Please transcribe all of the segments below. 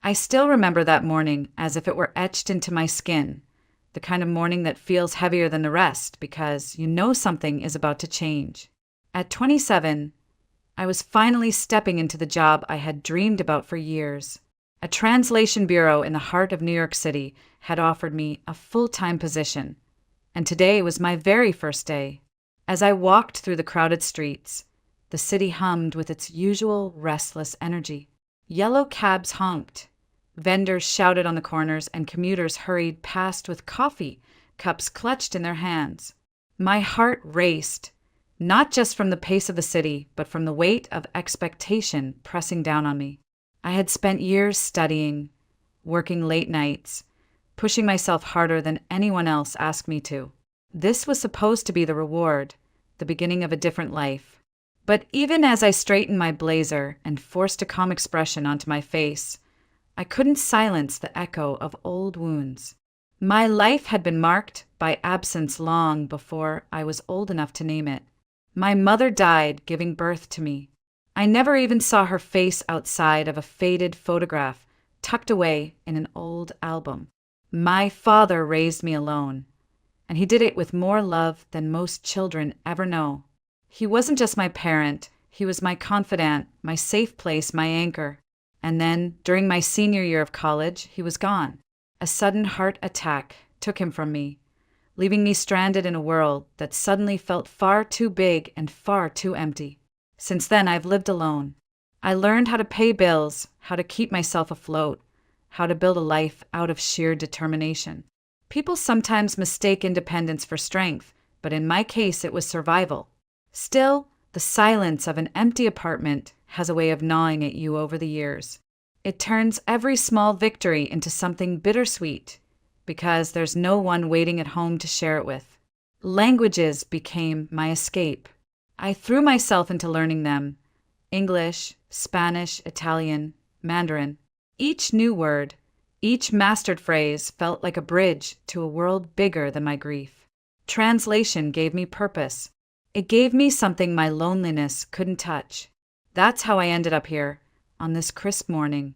I still remember that morning as if it were etched into my skin, the kind of morning that feels heavier than the rest because you know something is about to change. At 27, I was finally stepping into the job I had dreamed about for years. A translation bureau in the heart of New York City had offered me a full-time position, and today was my very first day. As I walked through the crowded streets, the city hummed with its usual restless energy. Yellow cabs honked, vendors shouted on the corners, and commuters hurried past with coffee cups clutched in their hands. My heart raced, not just from the pace of the city, but from the weight of expectation pressing down on me. I had spent years studying, working late nights, pushing myself harder than anyone else asked me to. This was supposed to be the reward, the beginning of a different life. But even as I straightened my blazer and forced a calm expression onto my face, I couldn't silence the echo of old wounds. My life had been marked by absence long before I was old enough to name it. My mother died giving birth to me. I never even saw her face outside of a faded photograph tucked away in an old album. My father raised me alone, and he did it with more love than most children ever know. He wasn't just my parent, he was my confidant, my safe place, my anchor. And then, during my senior year of college, he was gone. A sudden heart attack took him from me, leaving me stranded in a world that suddenly felt far too big and far too empty. Since then, I've lived alone. I learned how to pay bills, how to keep myself afloat, how to build a life out of sheer determination. People sometimes mistake independence for strength, but in my case, it was survival. Still, the silence of an empty apartment has a way of gnawing at you over the years. It turns every small victory into something bittersweet, because there's no one waiting at home to share it with. Languages became my escape. I threw myself into learning them: English, Spanish, Italian, Mandarin. Each new word, each mastered phrase felt like a bridge to a world bigger than my grief. Translation gave me purpose. It gave me something my loneliness couldn't touch. That's how I ended up here, on this crisp morning,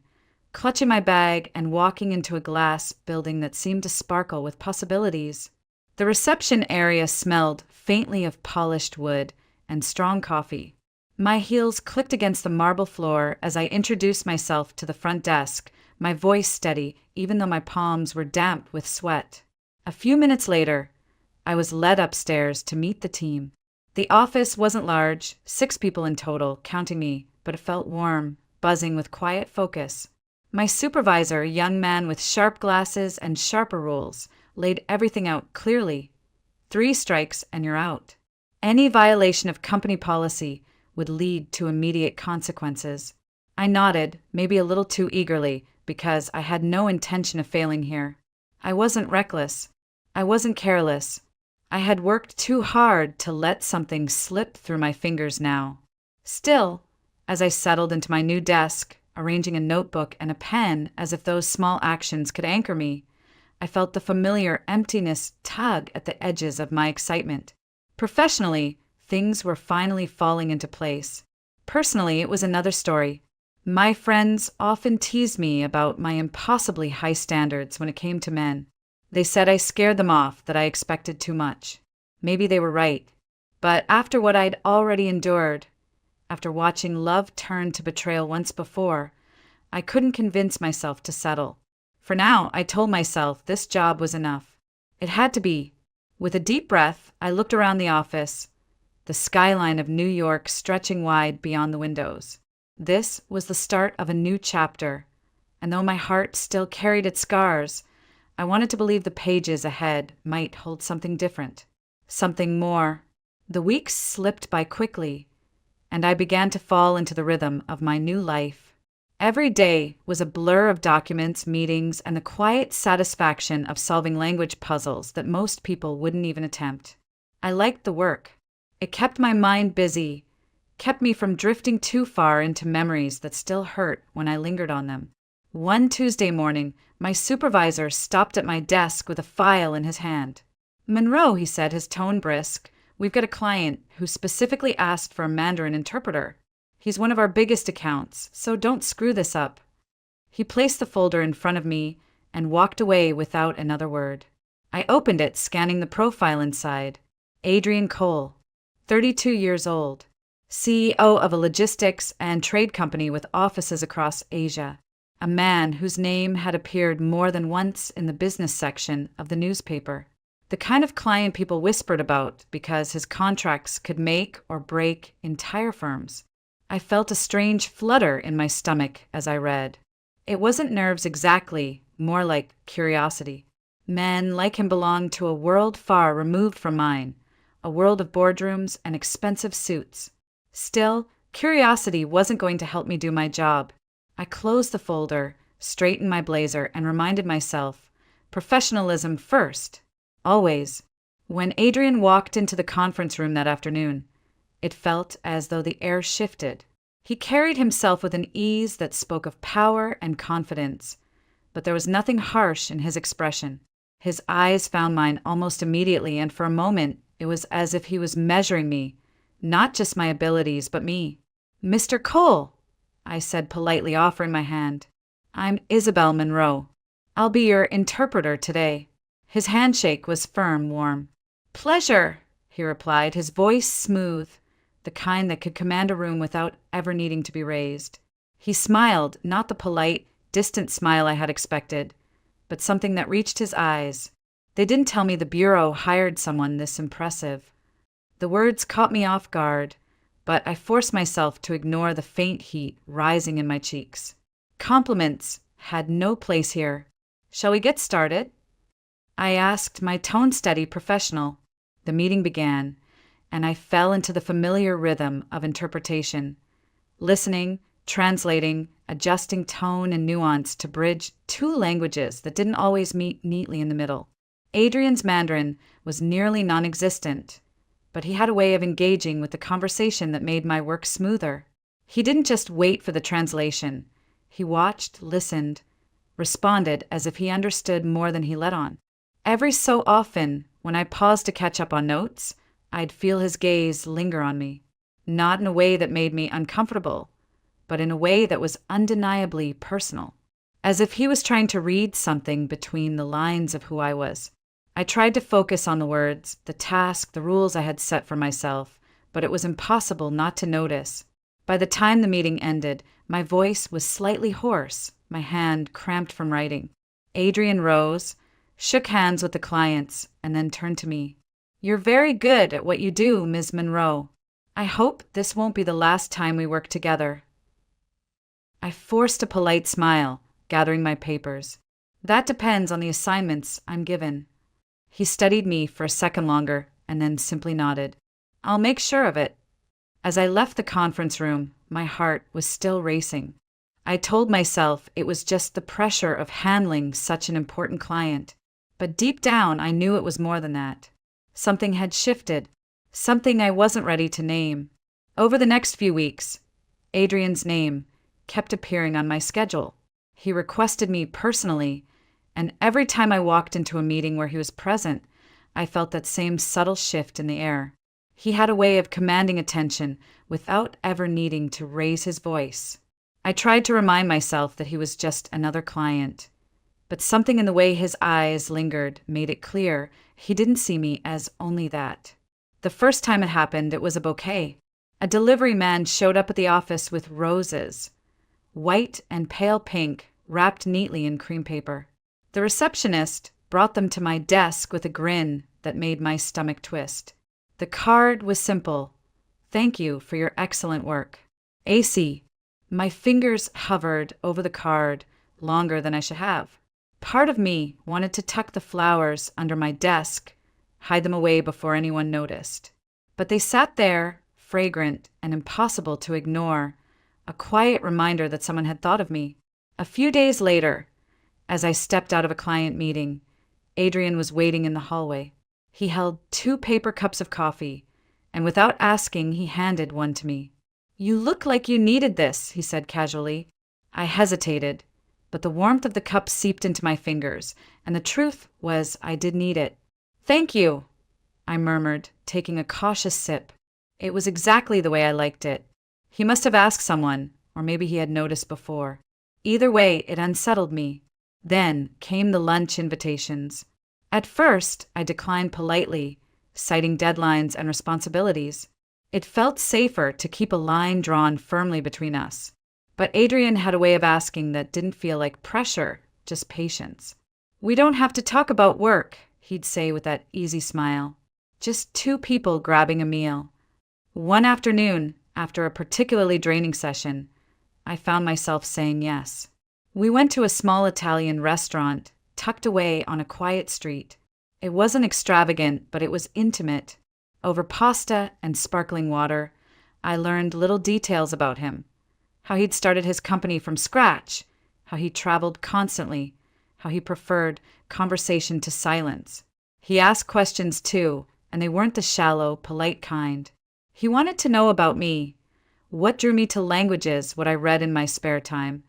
clutching my bag and walking into a glass building that seemed to sparkle with possibilities. The reception area smelled faintly of polished wood and strong coffee. My heels clicked against the marble floor as I introduced myself to the front desk, my voice steady even though my palms were damp with sweat. A few minutes later, I was led upstairs to meet the team. The office wasn't large, 6 people in total, counting me, but it felt warm, buzzing with quiet focus. My supervisor, a young man with sharp glasses and sharper rules, laid everything out clearly. 3 strikes and you're out. Any violation of company policy would lead to immediate consequences. I nodded, maybe a little too eagerly, because I had no intention of failing here. I wasn't reckless. I wasn't careless. I had worked too hard to let something slip through my fingers now. Still, as I settled into my new desk, arranging a notebook and a pen as if those small actions could anchor me, I felt the familiar emptiness tug at the edges of my excitement. Professionally, things were finally falling into place. Personally, it was another story. My friends often teased me about my impossibly high standards when it came to men. They said I scared them off, that I expected too much. Maybe they were right. But after what I'd already endured, after watching love turn to betrayal once before, I couldn't convince myself to settle. For now, I told myself this job was enough. It had to be. With a deep breath, I looked around the office, the skyline of New York stretching wide beyond the windows. This was the start of a new chapter, and though my heart still carried its scars, I wanted to believe the pages ahead might hold something different, something more. The weeks slipped by quickly, and I began to fall into the rhythm of my new life. Every day was a blur of documents, meetings, and the quiet satisfaction of solving language puzzles that most people wouldn't even attempt. I liked the work. It kept my mind busy, kept me from drifting too far into memories that still hurt when I lingered on them. One Tuesday morning, my supervisor stopped at my desk with a file in his hand. "Monroe," he said, his tone brisk, "we've got a client who specifically asked for a Mandarin interpreter. He's one of our biggest accounts, so don't screw this up." He placed the folder in front of me and walked away without another word. I opened it, scanning the profile inside. Adrian Cole, 32 years old, CEO of a logistics and trade company with offices across Asia. A man whose name had appeared more than once in the business section of the newspaper. The kind of client people whispered about because his contracts could make or break entire firms. I felt a strange flutter in my stomach as I read. It wasn't nerves exactly, more like curiosity. Men like him belonged to a world far removed from mine, a world of boardrooms and expensive suits. Still, curiosity wasn't going to help me do my job. I closed the folder, straightened my blazer, and reminded myself, professionalism first, always. When Adrian walked into the conference room that afternoon, it felt as though the air shifted. He carried himself with an ease that spoke of power and confidence, but there was nothing harsh in his expression. His eyes found mine almost immediately, and for a moment it was as if he was measuring me, not just my abilities, but me. "Mr. Cole," I said politely, offering my hand. "I'm Isabel Monroe. I'll be your interpreter today." His handshake was firm, warm. "Pleasure," he replied, his voice smooth, the kind that could command a room without ever needing to be raised. He smiled, not the polite, distant smile I had expected, but something that reached his eyes. They didn't tell me the Bureau hired someone this impressive. The words caught me off guard, but I forced myself to ignore the faint heat rising in my cheeks. Compliments had no place here. "Shall we get started?" I asked, my tone steady, professional. The meeting began, and I fell into the familiar rhythm of interpretation, listening, translating, adjusting tone and nuance to bridge two languages that didn't always meet neatly in the middle. Adrian's Mandarin was nearly non-existent, but he had a way of engaging with the conversation that made my work smoother. He didn't just wait for the translation. He watched, listened, responded as if he understood more than he let on. Every so often, when I paused to catch up on notes, I'd feel his gaze linger on me, not in a way that made me uncomfortable, but in a way that was undeniably personal, as if he was trying to read something between the lines of who I was. I tried to focus on the words, the task, the rules I had set for myself, but it was impossible not to notice. By the time the meeting ended, my voice was slightly hoarse, my hand cramped from writing. Adrian rose, shook hands with the clients, and then turned to me. "You're very good at what you do, Ms. Monroe. I hope this won't be the last time we work together." I forced a polite smile, gathering my papers. "That depends on the assignments I'm given." He studied me for a second longer and then simply nodded. "I'll make sure of it." As I left the conference room, my heart was still racing. I told myself it was just the pressure of handling such an important client. But deep down, I knew it was more than that. Something had shifted, something I wasn't ready to name. Over the next few weeks, Adrian's name kept appearing on my schedule. He requested me personally, and every time I walked into a meeting where he was present, I felt that same subtle shift in the air. He had a way of commanding attention without ever needing to raise his voice. I tried to remind myself that he was just another client, but something in the way his eyes lingered made it clear he didn't see me as only that. The first time it happened, it was a bouquet. A delivery man showed up at the office with roses, white and pale pink, wrapped neatly in cream paper. The receptionist brought them to my desk with a grin that made my stomach twist. The card was simple. "Thank you for your excellent work. AC." My fingers hovered over the card longer than I should have. Part of me wanted to tuck the flowers under my desk, hide them away before anyone noticed. But they sat there, fragrant and impossible to ignore, a quiet reminder that someone had thought of me. A few days later, as I stepped out of a client meeting, Adrian was waiting in the hallway. He held 2 paper cups of coffee, and without asking, he handed one to me. "You look like you needed this," he said casually. I hesitated, but the warmth of the cup seeped into my fingers, and the truth was I did need it. "Thank you," I murmured, taking a cautious sip. It was exactly the way I liked it. He must have asked someone, or maybe he had noticed before. Either way, it unsettled me. Then came the lunch invitations. At first, I declined politely, citing deadlines and responsibilities. It felt safer to keep a line drawn firmly between us. But Adrian had a way of asking that didn't feel like pressure, just patience. "We don't have to talk about work," he'd say with that easy smile. "Just two people grabbing a meal." One afternoon, after a particularly draining session, I found myself saying yes. We went to a small Italian restaurant, tucked away on a quiet street. It wasn't extravagant, but it was intimate. Over pasta and sparkling water, I learned little details about him. How he'd started his company from scratch, how he traveled constantly, how he preferred conversation to silence. He asked questions too, and they weren't the shallow, polite kind. He wanted to know about me, what drew me to languages, what I read in my spare time,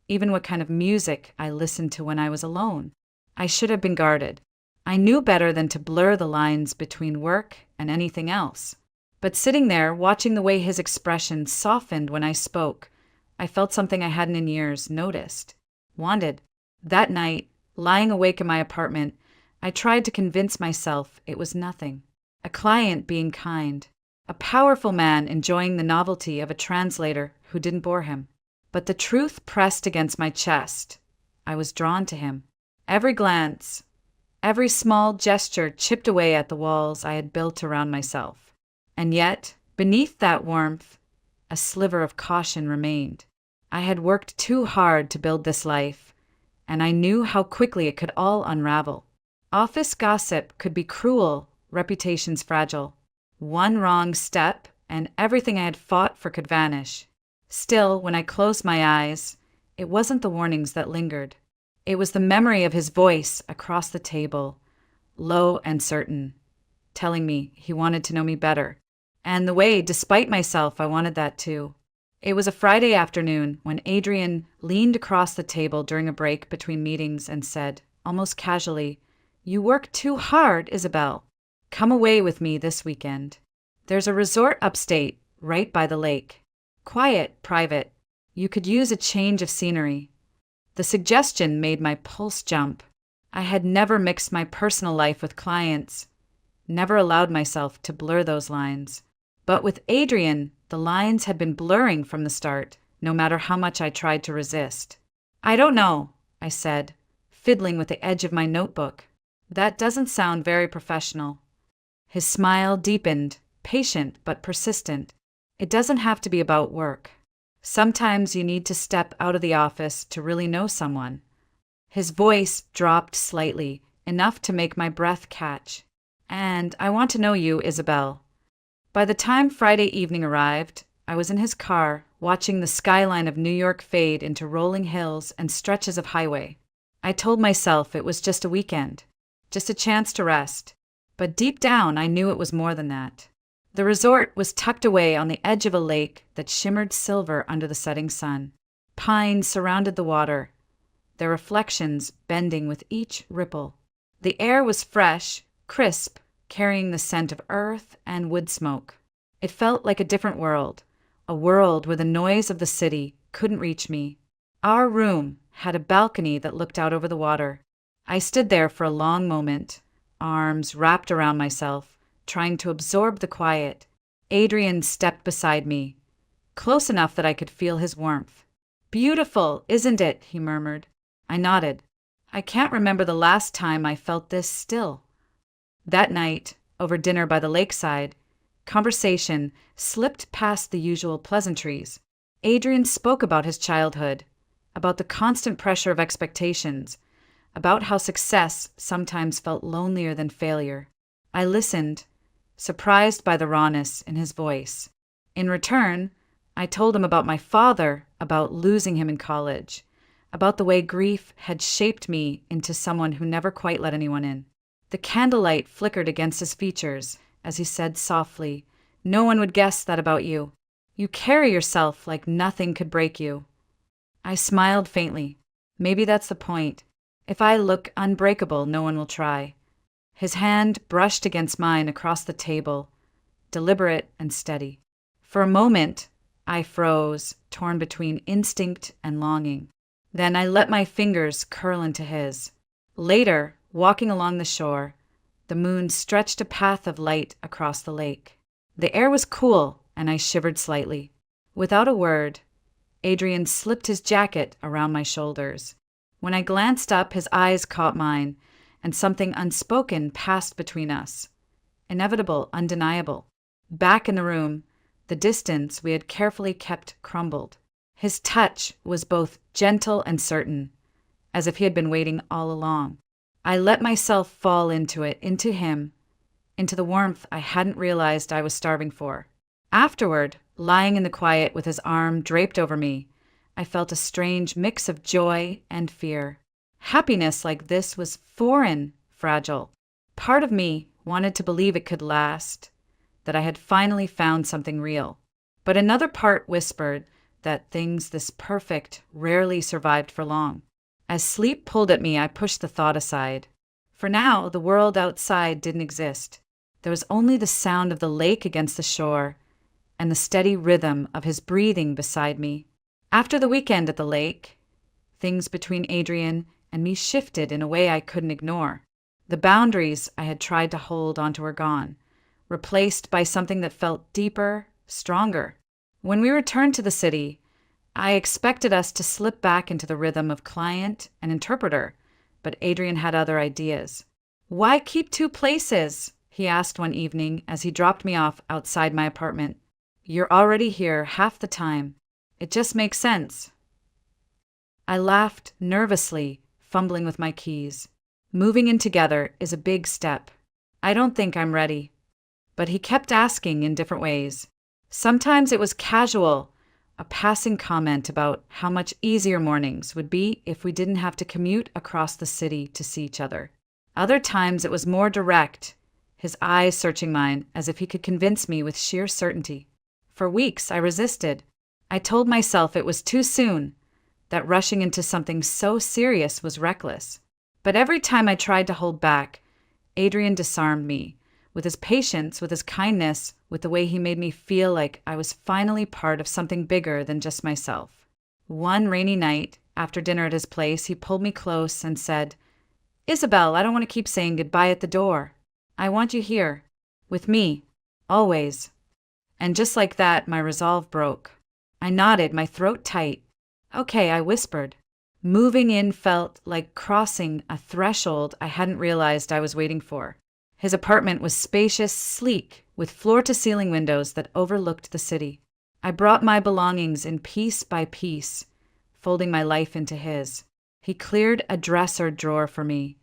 even what kind of music I listened to when I was alone. I should have been guarded. I knew better than to blur the lines between work and anything else. But sitting there, watching the way his expression softened when I spoke, I felt something I hadn't in years noticed, wanted. That night, lying awake in my apartment, I tried to convince myself it was nothing. A client being kind. A powerful man enjoying the novelty of a translator who didn't bore him. But the truth pressed against my chest. I was drawn to him. Every glance, every small gesture chipped away at the walls I had built around myself. And yet, beneath that warmth, a sliver of caution remained. I had worked too hard to build this life, and I knew how quickly it could all unravel. Office gossip could be cruel, reputations fragile. One wrong step, and everything I had fought for could vanish. Still, when I closed my eyes, it wasn't the warnings that lingered. It was the memory of his voice across the table, low and certain, telling me he wanted to know me better. And the way, despite myself, I wanted that too. It was a Friday afternoon when Adrian leaned across the table during a break between meetings and said, almost casually, "You work too hard, Isabel. Come away with me this weekend. There's a resort upstate, right by the lake. Quiet, private. You could use a change of scenery." The suggestion made my pulse jump. I had never mixed my personal life with clients, never allowed myself to blur those lines. But with Adrian, the lines had been blurring from the start, no matter how much I tried to resist. "I don't know," I said, fiddling with the edge of my notebook. "That doesn't sound very professional." His smile deepened, patient but persistent. "It doesn't have to be about work. Sometimes you need to step out of the office to really know someone." His voice dropped slightly, enough to make my breath catch. "And I want to know you, Isabel." By the time Friday evening arrived, I was in his car, watching the skyline of New York fade into rolling hills and stretches of highway. I told myself it was just a weekend, just a chance to rest. But deep down, I knew it was more than that. The resort was tucked away on the edge of a lake that shimmered silver under the setting sun. Pines surrounded the water, their reflections bending with each ripple. The air was fresh, crisp, carrying the scent of earth and wood smoke. It felt like a different world, a world where the noise of the city couldn't reach me. Our room had a balcony that looked out over the water. I stood there for a long moment, arms wrapped around myself, trying to absorb the quiet. Adrian stepped beside me, close enough that I could feel his warmth. "Beautiful, isn't it?" he murmured. I nodded. I can't remember the last time I felt this still. That night, over dinner by the lakeside, conversation slipped past the usual pleasantries. Adrian spoke about his childhood, about the constant pressure of expectations, about how success sometimes felt lonelier than failure. I listened, surprised by the rawness in his voice. In return, I told him about my father, about losing him in college, about the way grief had shaped me into someone who never quite let anyone in. The candlelight flickered against his features as he said softly, "No one would guess that about you. You carry yourself like nothing could break you." I smiled faintly. Maybe that's the point. If I look unbreakable, no one will try. His hand brushed against mine across the table, deliberate and steady. For a moment, I froze, torn between instinct and longing. Then I let my fingers curl into his. Later, walking along the shore, the moon stretched a path of light across the lake. The air was cool, and I shivered slightly. Without a word, Adrian slipped his jacket around my shoulders. When I glanced up, his eyes caught mine, and something unspoken passed between us. Inevitable, undeniable. Back in the room, the distance we had carefully kept crumbled. His touch was both gentle and certain, as if he had been waiting all along. I let myself fall into it, into him, into the warmth I hadn't realized I was starving for. Afterward, lying in the quiet with his arm draped over me, I felt a strange mix of joy and fear. Happiness like this was foreign, fragile. Part of me wanted to believe it could last, that I had finally found something real. But another part whispered that things this perfect rarely survived for long. As sleep pulled at me, I pushed the thought aside. For now, the world outside didn't exist. There was only the sound of the lake against the shore and the steady rhythm of his breathing beside me. After the weekend at the lake, things between Adrian and me shifted in a way I couldn't ignore. The boundaries I had tried to hold onto were gone, replaced by something that felt deeper, stronger. When we returned to the city, I expected us to slip back into the rhythm of client and interpreter, but Adrian had other ideas. "Why keep two places?" he asked one evening as he dropped me off outside my apartment. "You're already here half the time. It just makes sense." I laughed nervously, fumbling with my keys. Moving in together is a big step. I don't think I'm ready. But he kept asking in different ways. Sometimes it was casual, a passing comment about how much easier mornings would be if we didn't have to commute across the city to see each other. Other times it was more direct, his eyes searching mine as if he could convince me with sheer certainty. For weeks I resisted. I told myself it was too soon, that rushing into something so serious was reckless. But every time I tried to hold back, Adrian disarmed me, with his patience, with his kindness, with the way he made me feel like I was finally part of something bigger than just myself. One rainy night, after dinner at his place, he pulled me close and said, "Isabel, I don't want to keep saying goodbye at the door. I want you here, with me, always." And just like that, my resolve broke. I nodded, my throat tight. "Okay," I whispered. Moving in felt like crossing a threshold I hadn't realized I was waiting for. His apartment was spacious, sleek, with floor-to-ceiling windows that overlooked the city. I brought my belongings in piece by piece, folding my life into his. He cleared a dresser drawer for me.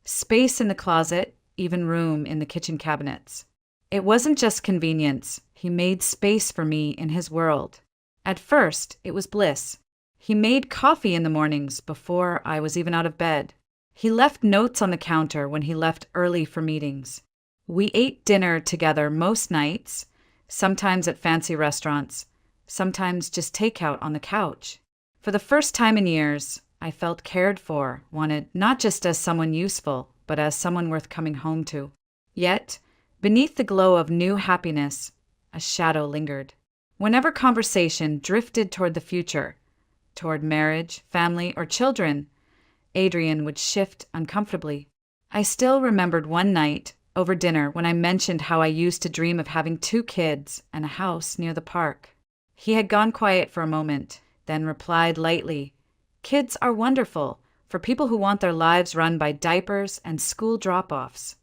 Space in the closet, even room in the kitchen cabinets. It wasn't just convenience. He made space for me in his world. At first, it was bliss. He made coffee in the mornings before I was even out of bed. He left notes on the counter when he left early for meetings. We ate dinner together most nights, sometimes at fancy restaurants, sometimes just takeout on the couch. For the first time in years, I felt cared for, wanted not just as someone useful, but as someone worth coming home to. Yet, beneath the glow of new happiness, a shadow lingered. Whenever conversation drifted toward the future, toward marriage, family, or children, Adrian would shift uncomfortably. I still remembered one night, over dinner, when I mentioned how I used to dream of having 2 kids and a house near the park. He had gone quiet for a moment, then replied lightly, "Kids are wonderful for people who want their lives run by diapers and school drop-offs."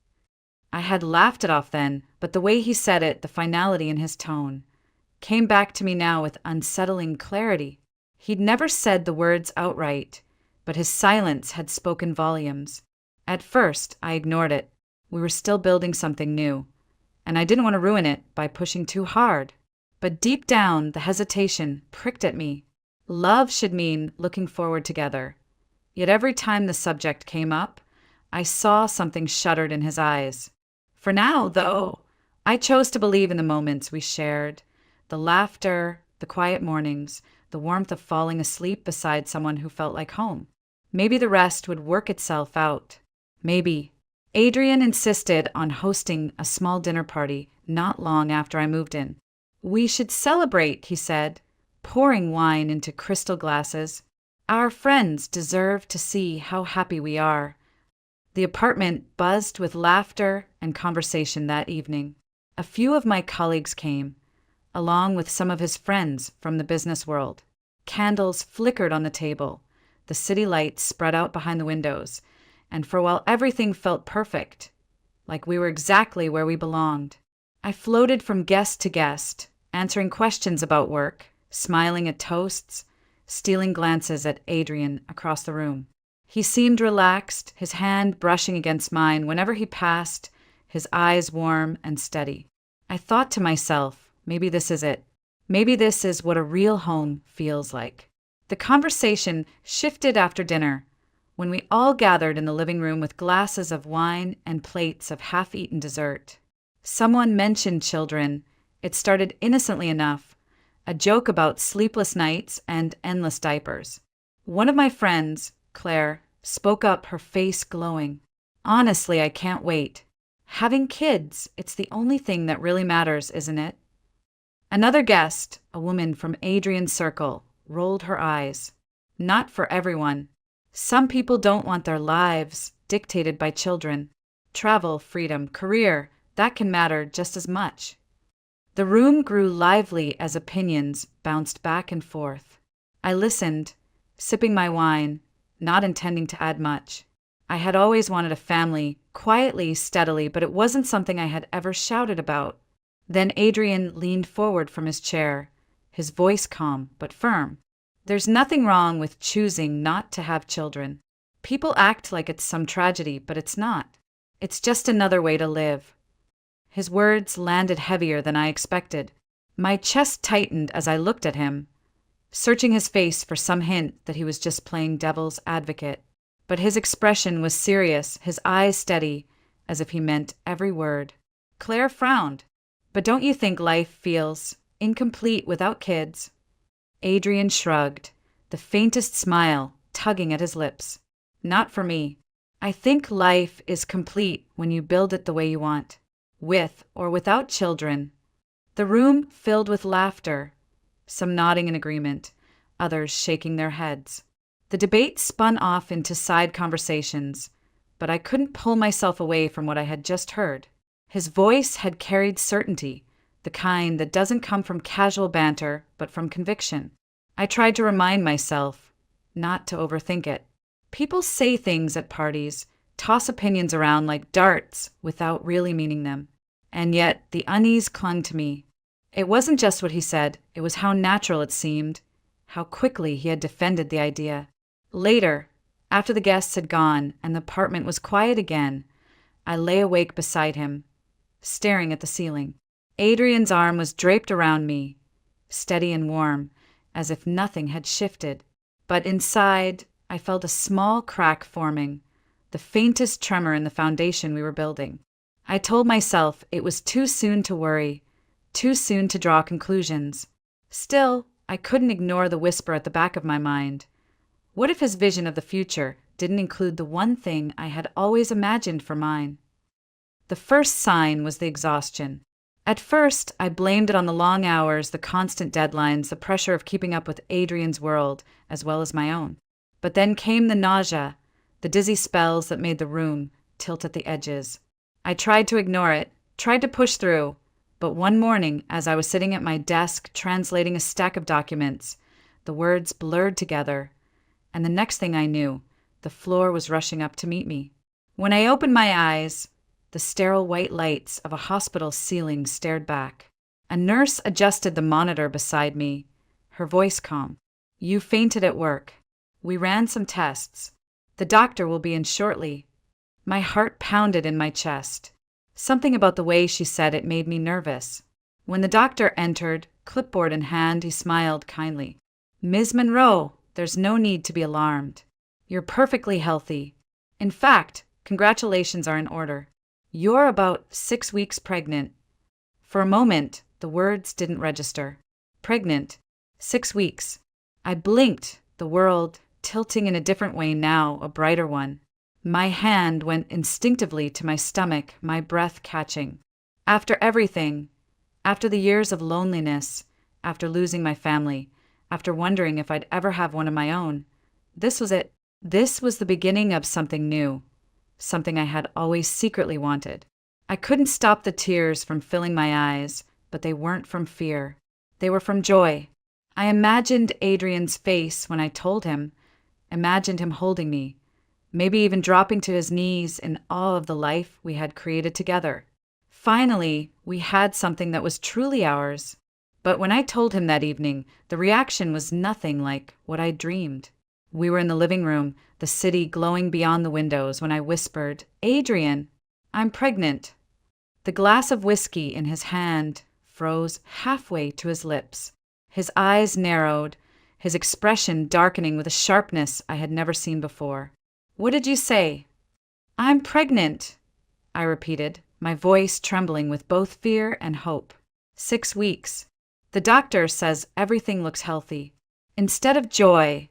I had laughed it off then, but the way he said it, the finality in his tone, came back to me now with unsettling clarity. He'd never said the words outright, but his silence had spoken volumes. At first, I ignored it. We were still building something new, and I didn't want to ruin it by pushing too hard. But deep down, the hesitation pricked at me. Love should mean looking forward together. Yet every time the subject came up, I saw something shuddered in his eyes. For now, though, I chose to believe in the moments we shared, the laughter, the quiet mornings, the warmth of falling asleep beside someone who felt like home. Maybe the rest would work itself out. Maybe. Adrian insisted on hosting a small dinner party not long after I moved in. "We should celebrate," he said, pouring wine into crystal glasses. Our friends deserve to see how happy we are. The apartment buzzed with laughter and conversation that evening. A few of my colleagues came, along with some of his friends from the business world. Candles flickered on the table, the city lights spread out behind the windows, and for a while everything felt perfect, like we were exactly where we belonged. I floated from guest to guest, answering questions about work, smiling at toasts, stealing glances at Adrian across the room. He seemed relaxed, his hand brushing against mine whenever he passed, his eyes warm and steady. I thought to myself, maybe this is it. Maybe this is what a real home feels like. The conversation shifted after dinner, when we all gathered in the living room with glasses of wine and plates of half-eaten dessert. Someone mentioned children. It started innocently enough, a joke about sleepless nights and endless diapers. One of my friends, Claire, spoke up, her face glowing. Honestly, I can't wait. Having kids, it's the only thing that really matters, isn't it? Another guest, a woman from Adrian's circle, rolled her eyes. Not for everyone. Some people don't want their lives dictated by children. Travel, freedom, career, that can matter just as much. The room grew lively as opinions bounced back and forth. I listened, sipping my wine, not intending to add much. I had always wanted a family, quietly, steadily, but it wasn't something I had ever shouted about. Then Adrian leaned forward from his chair, his voice calm but firm. There's nothing wrong with choosing not to have children. People act like it's some tragedy, but it's not. It's just another way to live. His words landed heavier than I expected. My chest tightened as I looked at him, searching his face for some hint that he was just playing devil's advocate. But his expression was serious, his eyes steady, as if he meant every word. Claire frowned. But don't you think life feels incomplete without kids? Adrian shrugged, the faintest smile tugging at his lips. Not for me. I think life is complete when you build it the way you want, with or without children. The room filled with laughter, some nodding in agreement, others shaking their heads. The debate spun off into side conversations, but I couldn't pull myself away from what I had just heard. His voice had carried certainty, the kind that doesn't come from casual banter, but from conviction. I tried to remind myself not to overthink it. People say things at parties, toss opinions around like darts without really meaning them. And yet the unease clung to me. It wasn't just what he said, it was how natural it seemed, how quickly he had defended the idea. Later, after the guests had gone and the apartment was quiet again, I lay awake beside him, staring at the ceiling. Adrian's arm was draped around me, steady and warm, as if nothing had shifted. But inside, I felt a small crack forming, the faintest tremor in the foundation we were building. I told myself it was too soon to worry, too soon to draw conclusions. Still, I couldn't ignore the whisper at the back of my mind. What if his vision of the future didn't include the one thing I had always imagined for mine? The first sign was the exhaustion. At first, I blamed it on the long hours, the constant deadlines, the pressure of keeping up with Adrian's world, as well as my own. But then came the nausea, the dizzy spells that made the room tilt at the edges. I tried to ignore it, tried to push through, but one morning, as I was sitting at my desk translating a stack of documents, the words blurred together, and the next thing I knew, the floor was rushing up to meet me. When I opened my eyes, the sterile white lights of a hospital ceiling stared back. A nurse adjusted the monitor beside me, her voice calm. "You fainted at work. We ran some tests. The doctor will be in shortly." My heart pounded in my chest. Something about the way she said it made me nervous. When the doctor entered, clipboard in hand, he smiled kindly. "Ms. Monroe, there's no need to be alarmed. You're perfectly healthy. In fact, congratulations are in order. You're about 6 weeks pregnant." For a moment, the words didn't register. Pregnant. 6 weeks. I blinked, the world tilting in a different way now, a brighter one. My hand went instinctively to my stomach, my breath catching. After everything, after the years of loneliness, after losing my family, after wondering if I'd ever have one of my own, This was it. This was the beginning of something new, something I had always secretly wanted. I couldn't stop the tears from filling my eyes, but they weren't from fear. They were from joy. I imagined Adrian's face when I told him, imagined him holding me, maybe even dropping to his knees in awe of the life we had created together. Finally, we had something that was truly ours. But when I told him that evening, the reaction was nothing like what I dreamed. We were in the living room, the city glowing beyond the windows, when I whispered, "Adrian, I'm pregnant." The glass of whiskey in his hand froze halfway to his lips. His eyes narrowed, his expression darkening with a sharpness I had never seen before. "What did you say?" "I'm pregnant," I repeated, my voice trembling with both fear and hope. 6 weeks. The doctor says everything looks healthy. Instead of joy,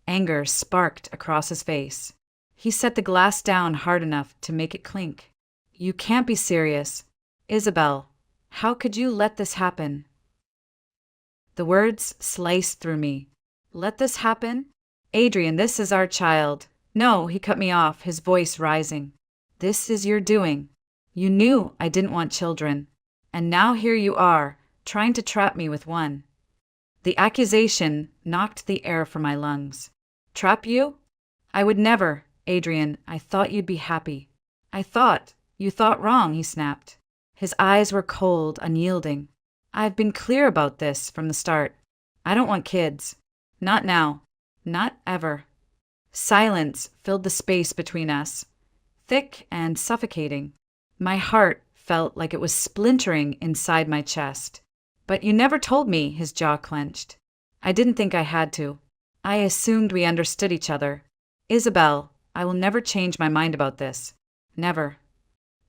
anger sparked across his face. He set the glass down hard enough to make it clink. "You can't be serious. Isabel, how could you let this happen?" The words sliced through me. "Let this happen? Adrian, this is our child." "No," he cut me off, his voice rising. "This is your doing. You knew I didn't want children. And now here you are, trying to trap me with one." The accusation knocked the air from my lungs. "Trap you? I would never. Adrian, I thought you'd be happy." You thought wrong," he snapped. His eyes were cold, unyielding. "I've been clear about this from the start. I don't want kids. Not now. Not ever." Silence filled the space between us, thick and suffocating. My heart felt like it was splintering inside my chest. "But you never told me," his jaw clenched. "I didn't think I had to. I assumed we understood each other. Isabel, I will never change my mind about this. Never."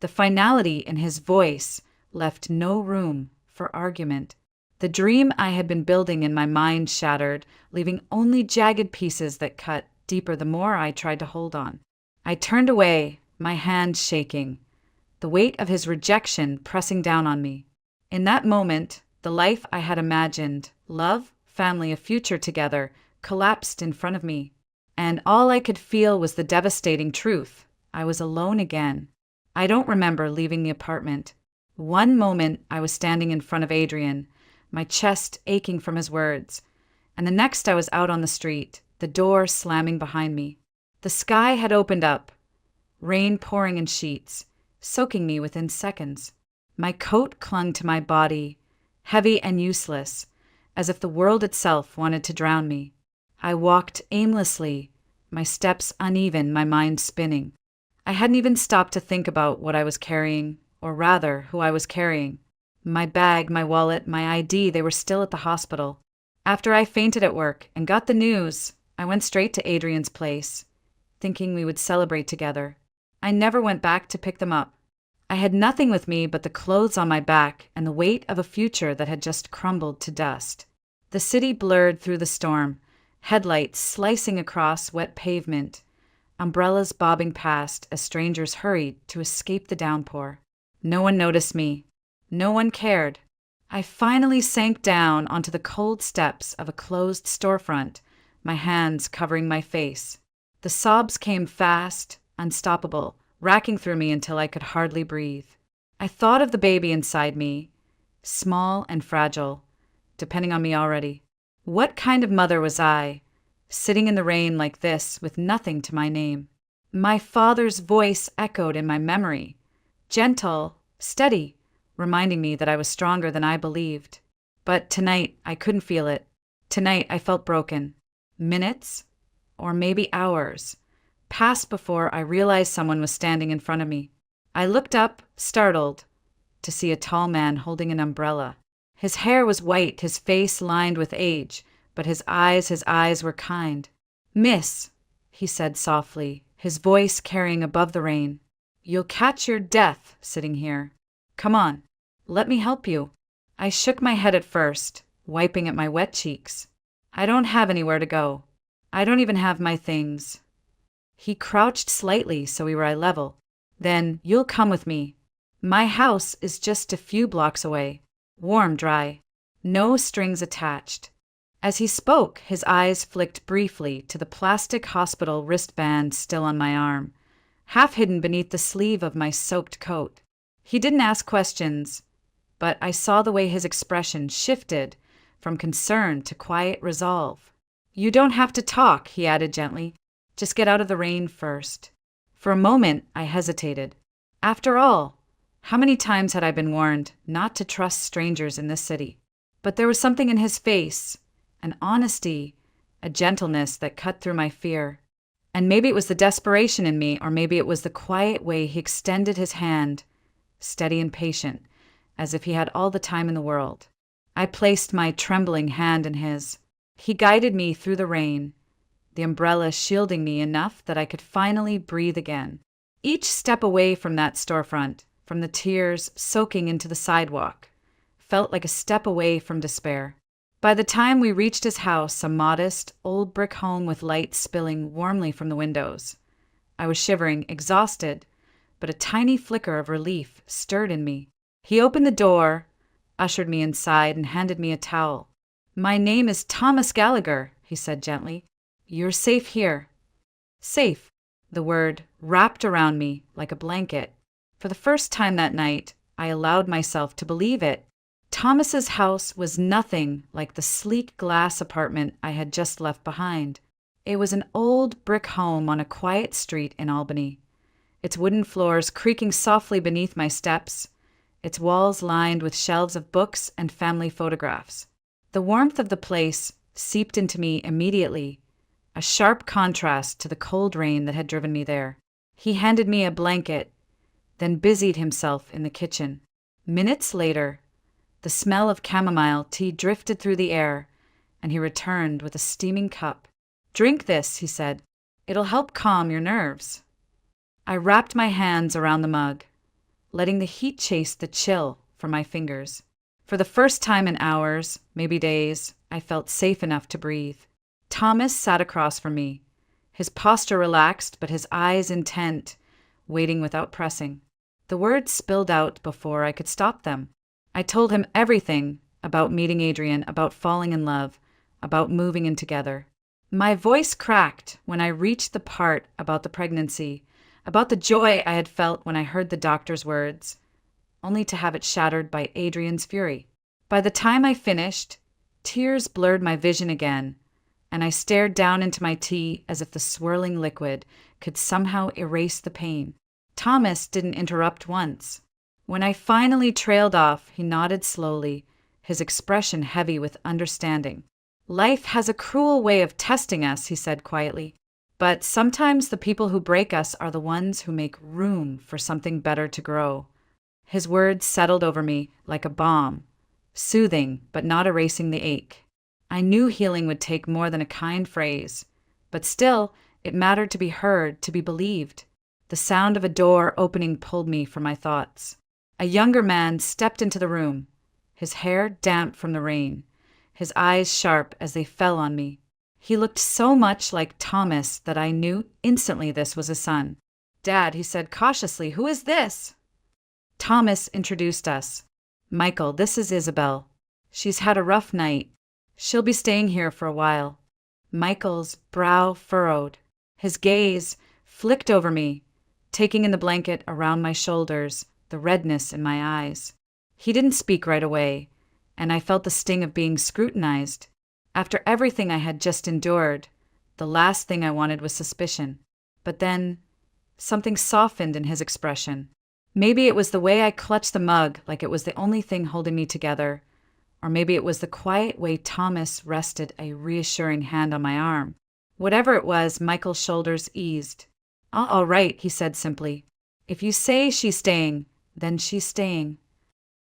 The finality in his voice left no room for argument. The dream I had been building in my mind shattered, leaving only jagged pieces that cut deeper the more I tried to hold on. I turned away, my hands shaking, the weight of his rejection pressing down on me. In that moment, the life I had imagined, love, family, a future together, collapsed in front of me. And all I could feel was the devastating truth. I was alone again. I don't remember leaving the apartment. One moment I was standing in front of Adrian, my chest aching from his words, and the next I was out on the street, the door slamming behind me. The sky had opened up, rain pouring in sheets, soaking me within seconds. My coat clung to my body, heavy and useless, as if the world itself wanted to drown me. I walked aimlessly, my steps uneven, my mind spinning. I hadn't even stopped to think about what I was carrying, or rather, who I was carrying. My bag, my wallet, my ID, they were still at the hospital. After I fainted at work and got the news, I went straight to Adrian's place, thinking we would celebrate together. I never went back to pick them up. I had nothing with me but the clothes on my back and the weight of a future that had just crumbled to dust. The city blurred through the storm, headlights slicing across wet pavement, umbrellas bobbing past as strangers hurried to escape the downpour. No one noticed me. No one cared. I finally sank down onto the cold steps of a closed storefront, my hands covering my face. The sobs came fast, unstoppable, racking through me until I could hardly breathe. I thought of the baby inside me, small and fragile, depending on me already. What kind of mother was I, sitting in the rain like this with nothing to my name? My father's voice echoed in my memory, gentle, steady, reminding me that I was stronger than I believed. But tonight, I couldn't feel it. Tonight, I felt broken. Minutes, or maybe hours, passed before I realized someone was standing in front of me. I looked up, startled, to see a tall man holding an umbrella. His hair was white, his face lined with age, but his eyes were kind. "Miss," he said softly, his voice carrying above the rain, "you'll catch your death sitting here. Come on, let me help you." I shook my head at first, wiping at my wet cheeks. "I don't have anywhere to go. I don't even have my things." He crouched slightly so we were eye level. "Then you'll come with me. My house is just a few blocks away. Warm, dry. No strings attached. As he spoke, his eyes flicked briefly to the plastic hospital wristband still on my arm, half hidden beneath the sleeve of my soaked coat. He didn't ask questions, but I saw the way his expression shifted from concern to quiet resolve. "You don't have to talk," he added gently. "Just get out of the rain first." For a moment, I hesitated. After all, how many times had I been warned not to trust strangers in this city? But there was something in his face, an honesty, a gentleness that cut through my fear. And maybe it was the desperation in me, or maybe it was the quiet way he extended his hand, steady and patient, as if he had all the time in the world. I placed my trembling hand in his. He guided me through the rain, the umbrella shielding me enough that I could finally breathe again. Each step away from that storefront, from the tears soaking into the sidewalk, felt like a step away from despair. By the time we reached his house, a modest, old brick home with light spilling warmly from the windows, I was shivering, exhausted, but a tiny flicker of relief stirred in me. He opened the door, ushered me inside, and handed me a towel. "My name is Thomas Gallagher," he said gently. "You're safe here." Safe. The word wrapped around me like a blanket. For the first time that night, I allowed myself to believe it. Thomas's house was nothing like the sleek glass apartment I had just left behind. It was an old brick home on a quiet street in Albany, its wooden floors creaking softly beneath my steps, its walls lined with shelves of books and family photographs. The warmth of the place seeped into me immediately, a sharp contrast to the cold rain that had driven me there. He handed me a blanket, then busied himself in the kitchen. Minutes later, the smell of chamomile tea drifted through the air, and he returned with a steaming cup. "Drink this," he said. "It'll help calm your nerves." I wrapped my hands around the mug, letting the heat chase the chill from my fingers. For the first time in hours, maybe days, I felt safe enough to breathe. Thomas sat across from me, his posture relaxed but his eyes intent, waiting without pressing. The words spilled out before I could stop them. I told him everything about meeting Adrian, about falling in love, about moving in together. My voice cracked when I reached the part about the pregnancy, about the joy I had felt when I heard the doctor's words, only to have it shattered by Adrian's fury. By the time I finished, tears blurred my vision again, and I stared down into my tea as if the swirling liquid could somehow erase the pain. Thomas didn't interrupt once. When I finally trailed off, he nodded slowly, his expression heavy with understanding. "Life has a cruel way of testing us," he said quietly. "But sometimes the people who break us are the ones who make room for something better to grow." His words settled over me like a balm, soothing but not erasing the ache. I knew healing would take more than a kind phrase, but still, it mattered to be heard, to be believed. The sound of a door opening pulled me from my thoughts. A younger man stepped into the room, his hair damp from the rain, his eyes sharp as they fell on me. He looked so much like Thomas that I knew instantly this was his son. "Dad," he said cautiously, "who is this?" Thomas introduced us. "Michael, this is Isabel. She's had a rough night. She'll be staying here for a while." Michael's brow furrowed. His gaze flicked over me, taking in the blanket around my shoulders, the redness in my eyes. He didn't speak right away, and I felt the sting of being scrutinized. After everything I had just endured, the last thing I wanted was suspicion. But then, something softened in his expression. Maybe it was the way I clutched the mug like it was the only thing holding me together, or maybe it was the quiet way Thomas rested a reassuring hand on my arm. Whatever it was, Michael's shoulders eased. All right," he said simply. "If you say she's staying, then she's staying."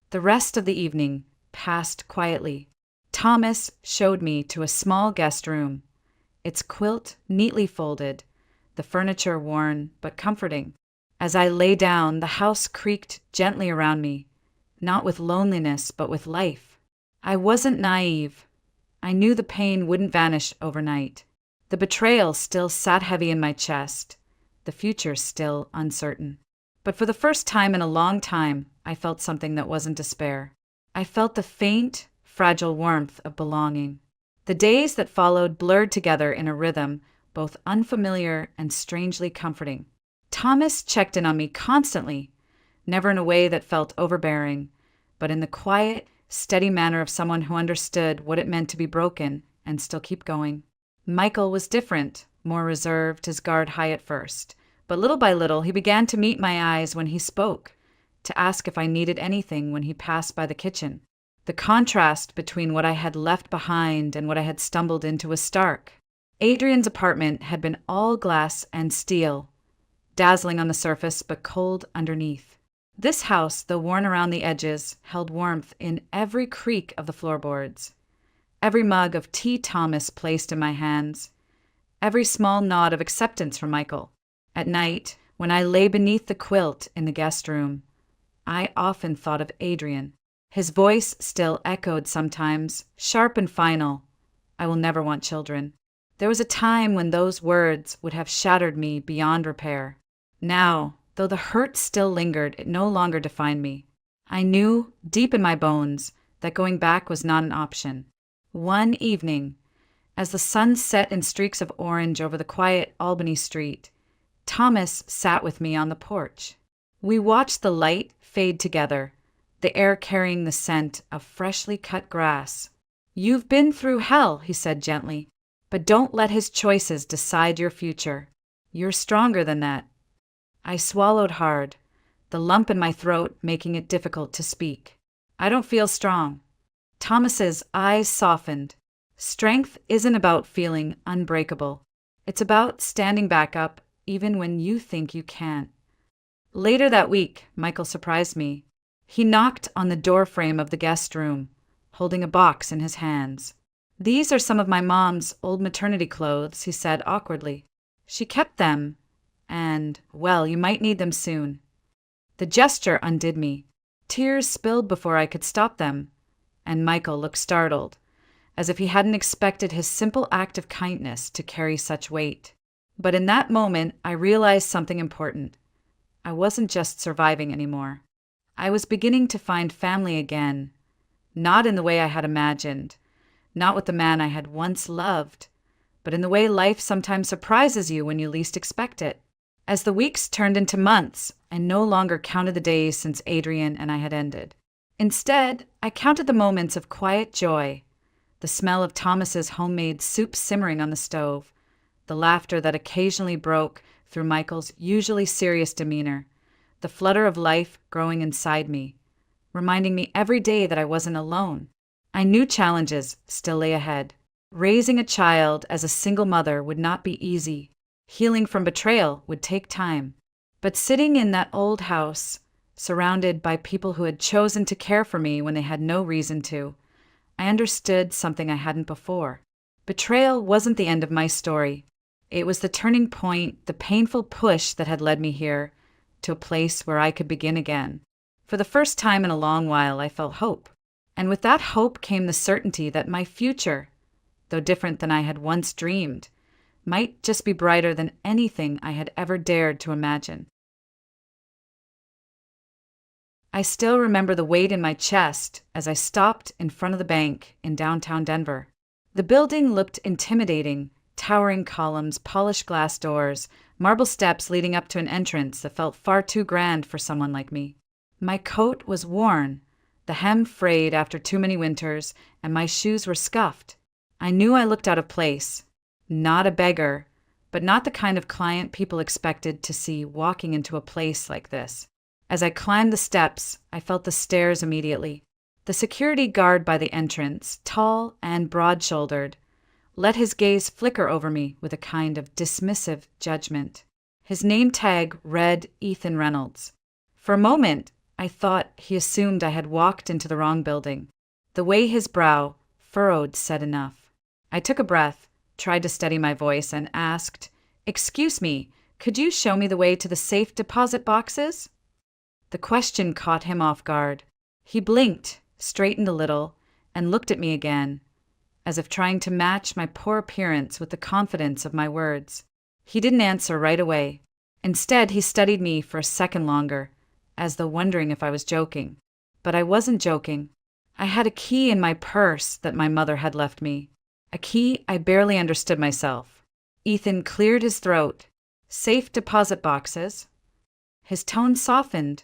The rest of the evening passed quietly. Thomas showed me to a small guest room, its quilt neatly folded, the furniture worn but comforting. As I lay down, the house creaked gently around me, not with loneliness but with life. I wasn't naive. I knew the pain wouldn't vanish overnight. The betrayal still sat heavy in my chest, the future still uncertain. But for the first time in a long time, I felt something that wasn't despair. I felt the faint, fragile warmth of belonging. The days that followed blurred together in a rhythm, both unfamiliar and strangely comforting. Thomas checked in on me constantly, never in a way that felt overbearing, but in the quiet, steady manner of someone who understood what it meant to be broken and still keep going. Michael was different, more reserved, his guard high at first, but little by little he began to meet my eyes when he spoke, to ask if I needed anything when he passed by the kitchen. The contrast between what I had left behind and what I had stumbled into was stark. Adrian's apartment had been all glass and steel, dazzling on the surface but cold underneath. This house, though worn around the edges, held warmth in every creak of the floorboards, every mug of tea Thomas placed in my hands, every small nod of acceptance from Michael. At night, when I lay beneath the quilt in the guest room, I often thought of Adrian. His voice still echoed sometimes, sharp and final. I will never want children. There was a time when those words would have shattered me beyond repair. Now, though the hurt still lingered, it no longer defined me. I knew, deep in my bones, that going back was not an option. One evening, as the sun set in streaks of orange over the quiet Albany street, Thomas sat with me on the porch. We watched the light fade together, the air carrying the scent of freshly cut grass. "You've been through hell," he said gently, "but don't let his choices decide your future. You're stronger than that." I swallowed hard, the lump in my throat making it difficult to speak. "I don't feel strong." Thomas's eyes softened. "Strength isn't about feeling unbreakable. It's about standing back up even when you think you can't." Later that week, Michael surprised me. He knocked on the doorframe of the guest room, holding a box in his hands. "These are some of my mom's old maternity clothes," he said awkwardly. "She kept them, and, well, you might need them soon." The gesture undid me. Tears spilled before I could stop them, and Michael looked startled, as if he hadn't expected his simple act of kindness to carry such weight. But in that moment, I realized something important. I wasn't just surviving anymore. I was beginning to find family again, not in the way I had imagined, not with the man I had once loved, but in the way life sometimes surprises you when you least expect it. As the weeks turned into months, I no longer counted the days since Adrian and I had ended. Instead, I counted the moments of quiet joy, the smell of Thomas's homemade soup simmering on the stove, the laughter that occasionally broke through Michael's usually serious demeanor, the flutter of life growing inside me, reminding me every day that I wasn't alone. I knew challenges still lay ahead. Raising a child as a single mother would not be easy. Healing from betrayal would take time. But sitting in that old house, surrounded by people who had chosen to care for me when they had no reason to, I understood something I hadn't before. Betrayal wasn't the end of my story. It was the turning point, the painful push that had led me here, to a place where I could begin again. For the first time in a long while, I felt hope. And with that hope came the certainty that my future, though different than I had once dreamed, might just be brighter than anything I had ever dared to imagine. I still remember the weight in my chest as I stopped in front of the bank in downtown Denver. The building looked intimidating, towering columns, polished glass doors, marble steps leading up to an entrance that felt far too grand for someone like me. My coat was worn, the hem frayed after too many winters, and my shoes were scuffed. I knew I looked out of place. Not a beggar, but not the kind of client people expected to see walking into a place like this. As I climbed the steps, I felt the stares immediately. The security guard by the entrance, tall and broad-shouldered, let his gaze flicker over me with a kind of dismissive judgment. His name tag read Ethan Reynolds. For a moment, I thought he assumed I had walked into the wrong building. The way his brow furrowed said enough. I took a breath, tried to steady my voice, and asked, "Excuse me, could you show me the way to the safe deposit boxes?" The question caught him off guard. He blinked, straightened a little, and looked at me again, as if trying to match my poor appearance with the confidence of my words. He didn't answer right away. Instead, he studied me for a second longer, as though wondering if I was joking. But I wasn't joking. I had a key in my purse that my mother had left me. A key I barely understood myself. Ethan cleared his throat. Safe deposit boxes. His tone softened,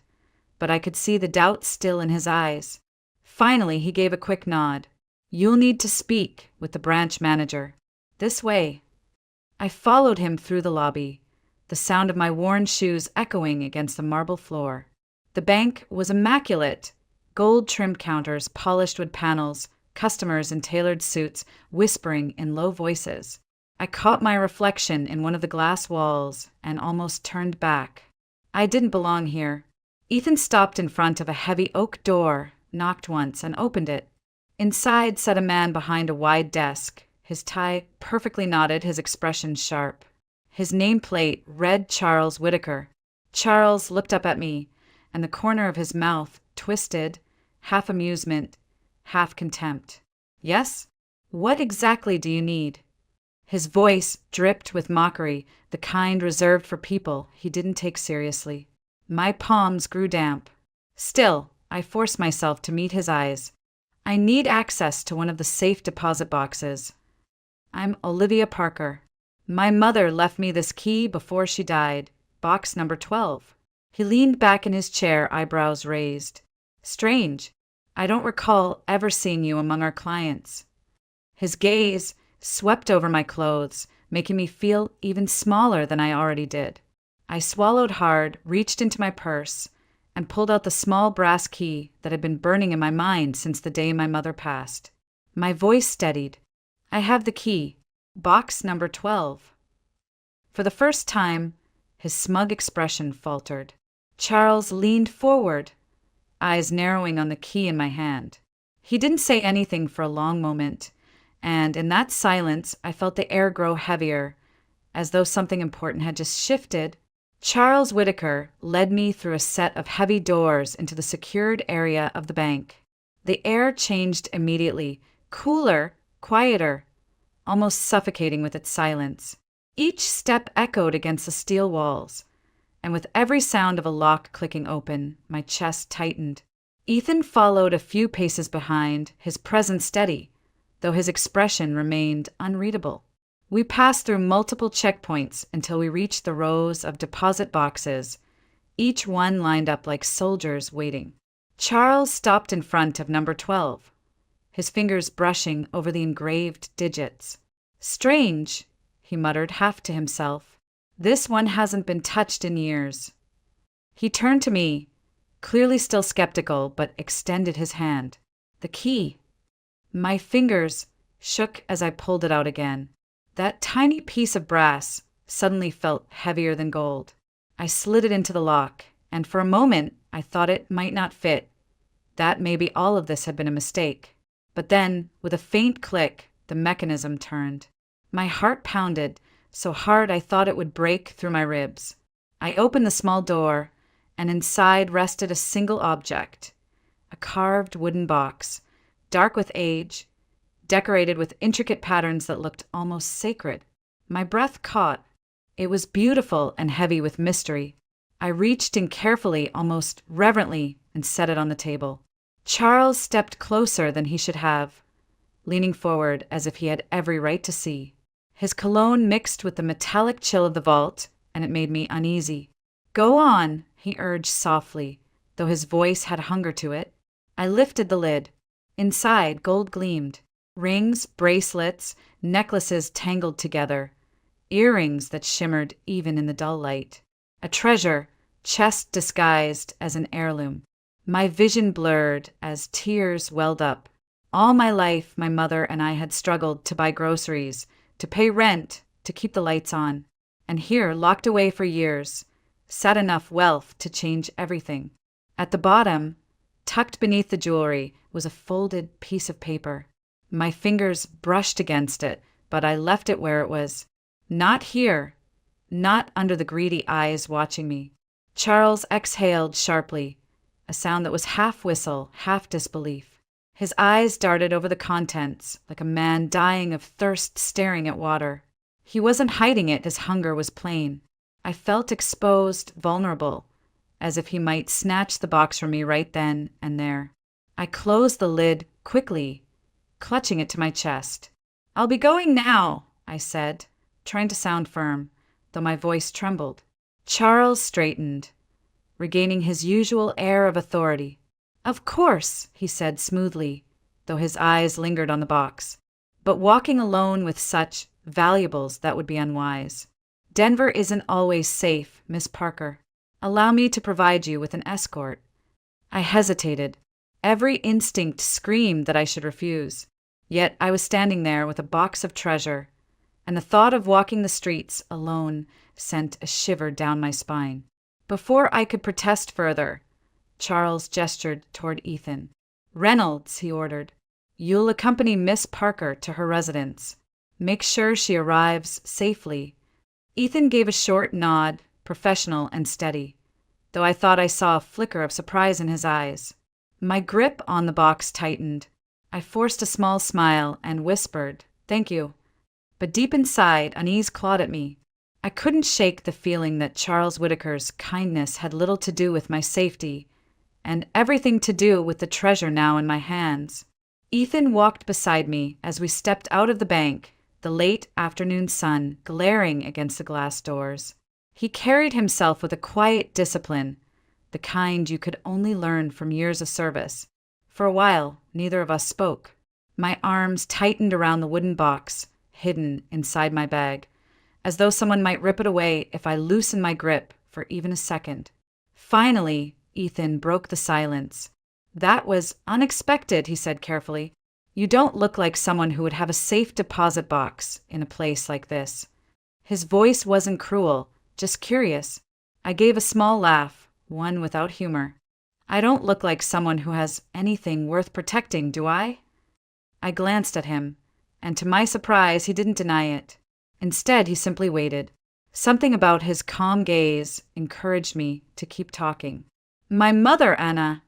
but I could see the doubt still in his eyes. Finally, he gave a quick nod. You'll need to speak with the branch manager. This way. I followed him through the lobby, the sound of my worn shoes echoing against the marble floor. The bank was immaculate. Gold-trimmed counters, polished wood panels, customers in tailored suits whispering in low voices. I caught my reflection in one of the glass walls and almost turned back. I didn't belong here. Ethan stopped in front of a heavy oak door, knocked once, and opened it. Inside sat a man behind a wide desk, his tie perfectly knotted, his expression sharp. His nameplate read Charles Whitaker. Charles looked up at me, and the corner of his mouth twisted, half amusement, half contempt. Yes? What exactly do you need? His voice dripped with mockery, the kind reserved for people he didn't take seriously. My palms grew damp. Still, I forced myself to meet his eyes. I need access to one of the safe deposit boxes. I'm Olivia Parker. My mother left me this key before she died, box number 12. He leaned back in his chair, eyebrows raised. Strange. I don't recall ever seeing you among our clients. His gaze swept over my clothes, making me feel even smaller than I already did. I swallowed hard, reached into my purse, and pulled out the small brass key that had been burning in my mind since the day my mother passed. My voice steadied. I have the key. Box number 12. For the first time, his smug expression faltered. Charles leaned forward, eyes narrowing on the key in my hand. He didn't say anything for a long moment, and in that silence I felt the air grow heavier, as though something important had just shifted. Charles Whitaker led me through a set of heavy doors into the secured area of the bank. The air changed immediately, cooler, quieter, almost suffocating with its silence. Each step echoed against the steel walls, and with every sound of a lock clicking open, my chest tightened. Ethan followed a few paces behind, his presence steady, though his expression remained unreadable. We passed through multiple checkpoints until we reached the rows of deposit boxes, each one lined up like soldiers waiting. Charles stopped in front of number 12, his fingers brushing over the engraved digits. Strange, he muttered half to himself. This one hasn't been touched in years. He turned to me, clearly still skeptical, but extended his hand. The key. My fingers shook as I pulled it out again. That tiny piece of brass suddenly felt heavier than gold. I slid it into the lock, and for a moment I thought it might not fit, that maybe all of this had been a mistake. But then, with a faint click, the mechanism turned. My heart pounded, so hard I thought it would break through my ribs. I opened the small door, and inside rested a single object, a carved wooden box, dark with age, decorated with intricate patterns that looked almost sacred. My breath caught. It was beautiful and heavy with mystery. I reached in carefully, almost reverently, and set it on the table. Charles stepped closer than he should have, leaning forward as if he had every right to see. His cologne mixed with the metallic chill of the vault, and it made me uneasy. Go on, he urged softly, though his voice had hunger to it. I lifted the lid. Inside, gold gleamed. Rings, bracelets, necklaces tangled together, earrings that shimmered even in the dull light. A treasure, chest disguised as an heirloom. My vision blurred as tears welled up. All my life, my mother and I had struggled to buy groceries, to pay rent, to keep the lights on. And here, locked away for years, sat enough wealth to change everything. At the bottom, tucked beneath the jewelry, was a folded piece of paper. My fingers brushed against it, but I left it where it was. Not here. Not under the greedy eyes watching me. Charles exhaled sharply, a sound that was half whistle, half disbelief. His eyes darted over the contents, like a man dying of thirst staring at water. He wasn't hiding it, his hunger was plain. I felt exposed, vulnerable, as if he might snatch the box from me right then and there. I closed the lid quickly, clutching it to my chest. "I'll be going now," I said, trying to sound firm, though my voice trembled. Charles straightened, regaining his usual air of authority. "Of course," he said smoothly, though his eyes lingered on the box. "But walking alone with such valuables, that would be unwise. Denver isn't always safe, Miss Parker. Allow me to provide you with an escort." I hesitated. Every instinct screamed that I should refuse. Yet I was standing there with a box of treasure, and the thought of walking the streets alone sent a shiver down my spine. Before I could protest further, Charles gestured toward Ethan. "Reynolds," he ordered, "you'll accompany Miss Parker to her residence. Make sure she arrives safely." Ethan gave a short nod, professional and steady, though I thought I saw a flicker of surprise in his eyes. My grip on the box tightened. I forced a small smile and whispered, "Thank you." But deep inside, unease clawed at me. I couldn't shake the feeling that Charles Whitaker's kindness had little to do with my safety, and everything to do with the treasure now in my hands. Ethan walked beside me as we stepped out of the bank, the late afternoon sun glaring against the glass doors. He carried himself with a quiet discipline, the kind you could only learn from years of service. For a while, neither of us spoke. My arms tightened around the wooden box, hidden inside my bag, as though someone might rip it away if I loosened my grip for even a second. Finally, Ethan broke the silence. "That was unexpected," he said carefully. "You don't look like someone who would have a safe deposit box in a place like this." His voice wasn't cruel, just curious. I gave a small laugh, one without humor. "I don't look like someone who has anything worth protecting, do I?" I glanced at him, and to my surprise, he didn't deny it. Instead, he simply waited. Something about his calm gaze encouraged me to keep talking. "My mother, Anna."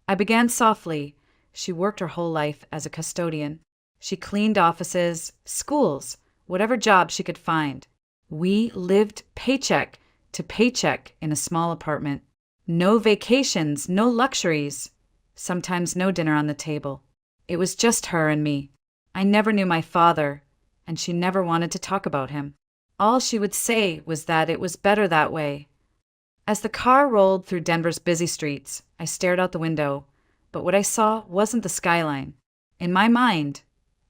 I began softly. She worked her whole life as a custodian. She cleaned offices, schools, whatever job she could find. We lived paycheck to paycheck in a small apartment. No vacations, no luxuries, sometimes no dinner on the table. It was just her and me. I never knew my father, and she never wanted to talk about him. All she would say was that it was better that way. As the car rolled through Denver's busy streets, I stared out the window, but what I saw wasn't the skyline. In my mind,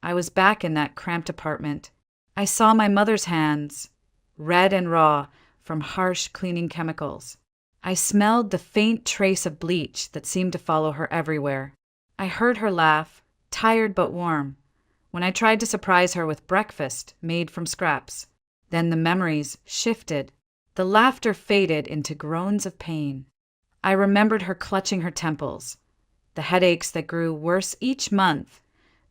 I was back in that cramped apartment. I saw my mother's hands, red and raw from harsh cleaning chemicals. I smelled the faint trace of bleach that seemed to follow her everywhere. I heard her laugh, tired but warm, when I tried to surprise her with breakfast made from scraps. Then the memories shifted. The laughter faded into groans of pain. I remembered her clutching her temples, the headaches that grew worse each month,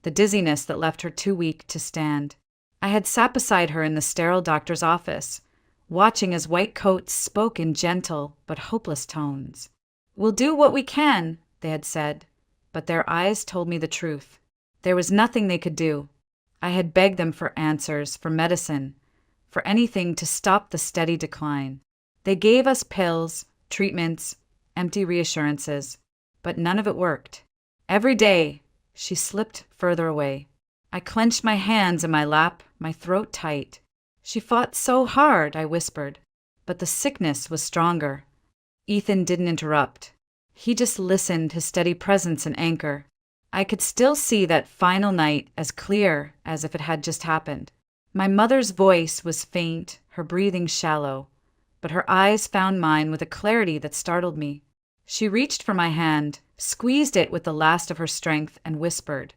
the dizziness that left her too weak to stand. I had sat beside her in the sterile doctor's office, watching as white coats spoke in gentle but hopeless tones. "We'll do what we can," they had said, but their eyes told me the truth. There was nothing they could do. I had begged them for answers, for medicine, for anything to stop the steady decline. They gave us pills, treatments, empty reassurances, but none of it worked. Every day, she slipped further away. I clenched my hands in my lap, my throat tight. "She fought so hard," I whispered, but the sickness was stronger. Ethan didn't interrupt. He just listened, his steady presence an anchor. I could still see that final night as clear as if it had just happened. My mother's voice was faint, her breathing shallow, but her eyes found mine with a clarity that startled me. She reached for my hand, squeezed it with the last of her strength, and whispered,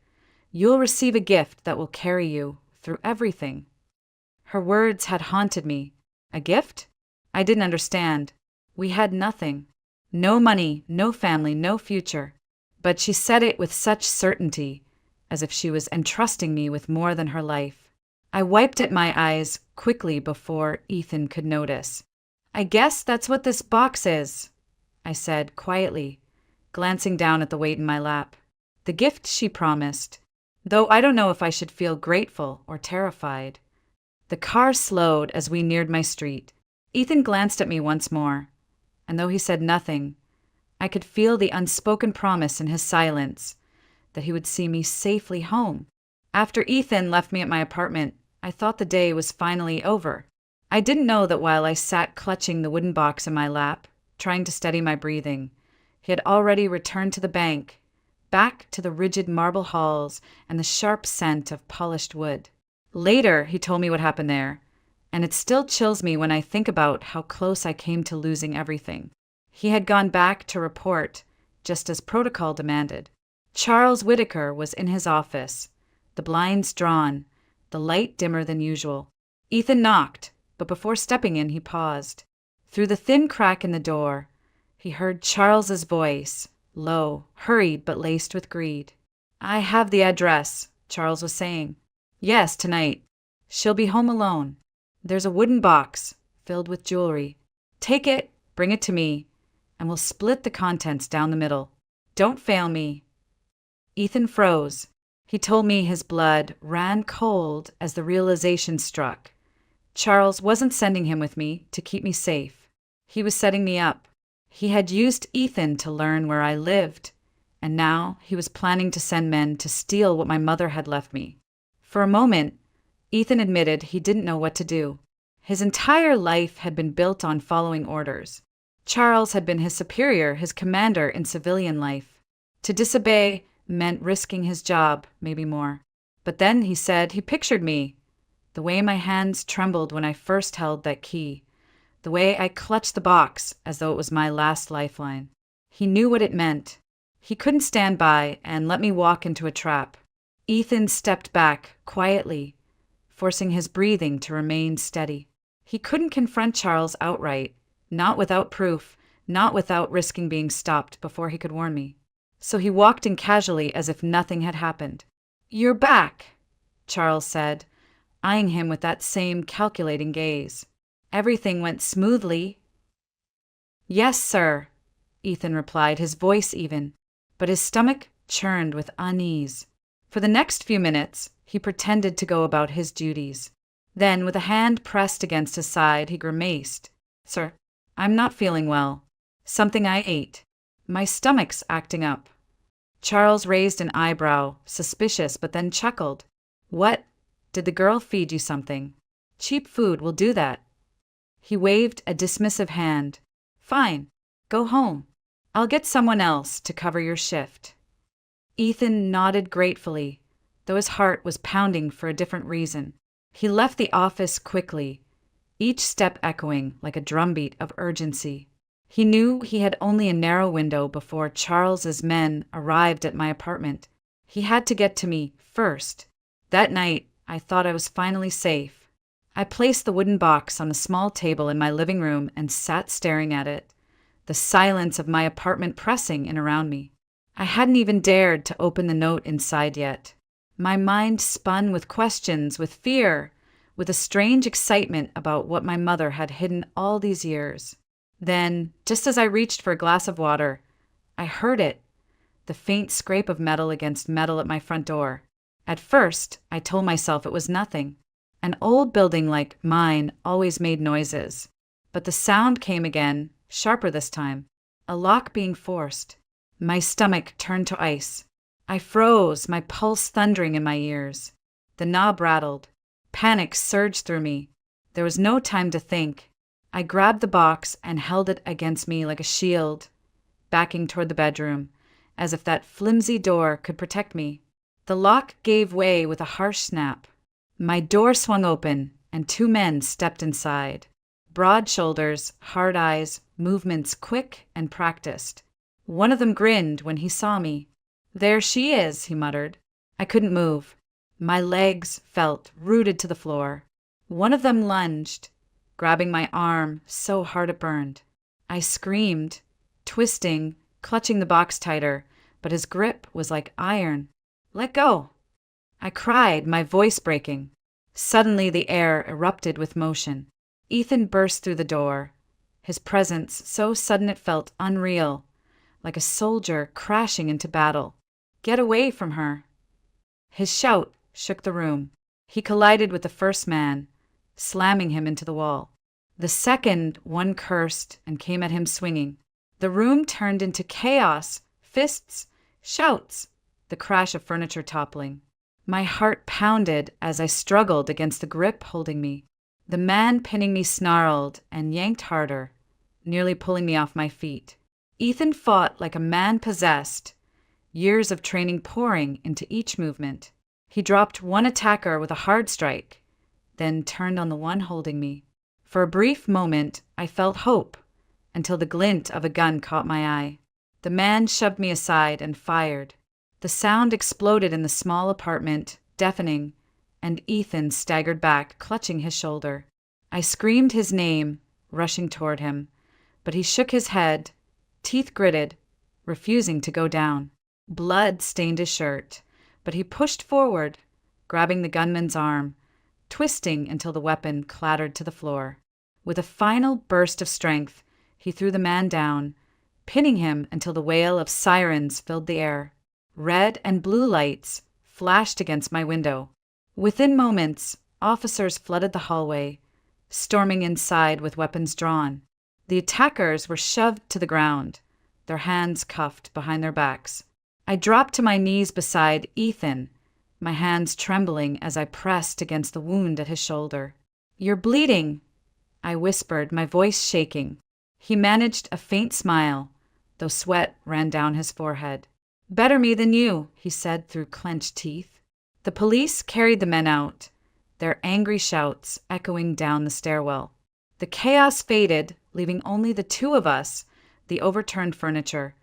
"You'll receive a gift that will carry you through everything." Her words had haunted me. A gift? I didn't understand. We had nothing. No money, no family, no future. But she said it with such certainty, as if she was entrusting me with more than her life. I wiped at my eyes quickly before Ethan could notice. "I guess that's what this box is," I said quietly, glancing down at the weight in my lap. The gift she promised, though I don't know if I should feel grateful or terrified. The car slowed as we neared my street. Ethan glanced at me once more, and though he said nothing, I could feel the unspoken promise in his silence that he would see me safely home. After Ethan left me at my apartment, I thought the day was finally over. I didn't know that while I sat clutching the wooden box in my lap, trying to steady my breathing, he had already returned to the bank, back to the rigid marble halls and the sharp scent of polished wood. Later, he told me what happened there, and it still chills me when I think about how close I came to losing everything. He had gone back to report, just as protocol demanded. Charles Whitaker was in his office, the blinds drawn, the light dimmer than usual. Ethan knocked, but before stepping in, he paused. Through the thin crack in the door, he heard Charles's voice, low, hurried but laced with greed. "I have the address," Charles was saying. "Yes, tonight. She'll be home alone. There's a wooden box filled with jewelry. Take it, bring it to me, and we'll split the contents down the middle. Don't fail me." Ethan froze. He told me his blood ran cold as the realization struck. Charles wasn't sending him with me to keep me safe. He was setting me up. He had used Ethan to learn where I lived, and now he was planning to send men to steal what my mother had left me. For a moment, Ethan admitted he didn't know what to do. His entire life had been built on following orders. Charles had been his superior, his commander in civilian life. To disobey meant risking his job, maybe more. But then, he said, he pictured me. The way my hands trembled when I first held that key. The way I clutched the box as though it was my last lifeline. He knew what it meant. He couldn't stand by and let me walk into a trap. Ethan stepped back, quietly, forcing his breathing to remain steady. He couldn't confront Charles outright, not without proof, not without risking being stopped before he could warn me. So he walked in casually as if nothing had happened. "You're back," Charles said, eyeing him with that same calculating gaze. "Everything went smoothly." "Yes, sir," Ethan replied, his voice even, but his stomach churned with unease. For the next few minutes, he pretended to go about his duties. Then, with a hand pressed against his side, he grimaced. "Sir, I'm not feeling well. Something I ate. My stomach's acting up." Charles raised an eyebrow, suspicious, but then chuckled. "What? Did the girl feed you something? Cheap food will do that." He waved a dismissive hand. "Fine. Go home. I'll get someone else to cover your shift." Ethan nodded gratefully, though his heart was pounding for a different reason. He left the office quickly, each step echoing like a drumbeat of urgency. He knew he had only a narrow window before Charles's men arrived at my apartment. He had to get to me first. That night, I thought I was finally safe. I placed the wooden box on a small table in my living room and sat staring at it, the silence of my apartment pressing in around me. I hadn't even dared to open the note inside yet. My mind spun with questions, with fear, with a strange excitement about what my mother had hidden all these years. Then, just as I reached for a glass of water, I heard it, the faint scrape of metal against metal at my front door. At first, I told myself it was nothing. An old building like mine always made noises. But the sound came again, sharper this time, a lock being forced. My stomach turned to ice. I froze, my pulse thundering in my ears. The knob rattled. Panic surged through me. There was no time to think. I grabbed the box and held it against me like a shield, backing toward the bedroom, as if that flimsy door could protect me. The lock gave way with a harsh snap. My door swung open, and two men stepped inside. Broad shoulders, hard eyes, movements quick and practiced. One of them grinned when he saw me. "There she is," he muttered. I couldn't move. My legs felt rooted to the floor. One of them lunged, grabbing my arm so hard it burned. I screamed, twisting, clutching the box tighter, but his grip was like iron. "Let go!" I cried, my voice breaking. Suddenly the air erupted with motion. Ethan burst through the door, his presence so sudden it felt unreal, like a soldier crashing into battle. "Get away from her!" His shout shook the room. He collided with the first man, slamming him into the wall. The second one cursed and came at him swinging. The room turned into chaos, fists, shouts, the crash of furniture toppling. My heart pounded as I struggled against the grip holding me. The man pinning me snarled and yanked harder, nearly pulling me off my feet. Ethan fought like a man possessed, years of training pouring into each movement. He dropped one attacker with a hard strike, then turned on the one holding me. For a brief moment, I felt hope, until the glint of a gun caught my eye. The man shoved me aside and fired. The sound exploded in the small apartment, deafening, and Ethan staggered back, clutching his shoulder. I screamed his name, rushing toward him, but he shook his head, teeth gritted, refusing to go down. Blood stained his shirt, but he pushed forward, grabbing the gunman's arm, twisting until the weapon clattered to the floor. With a final burst of strength, he threw the man down, pinning him until the wail of sirens filled the air. Red and blue lights flashed against my window. Within moments, officers flooded the hallway, storming inside with weapons drawn. The attackers were shoved to the ground, their hands cuffed behind their backs. I dropped to my knees beside Ethan, my hands trembling as I pressed against the wound at his shoulder. "You're bleeding," I whispered, my voice shaking. He managed a faint smile, though sweat ran down his forehead. "Better me than you," he said through clenched teeth. The police carried the men out, their angry shouts echoing down the stairwell. The chaos faded, leaving only the two of us, the overturned furniture,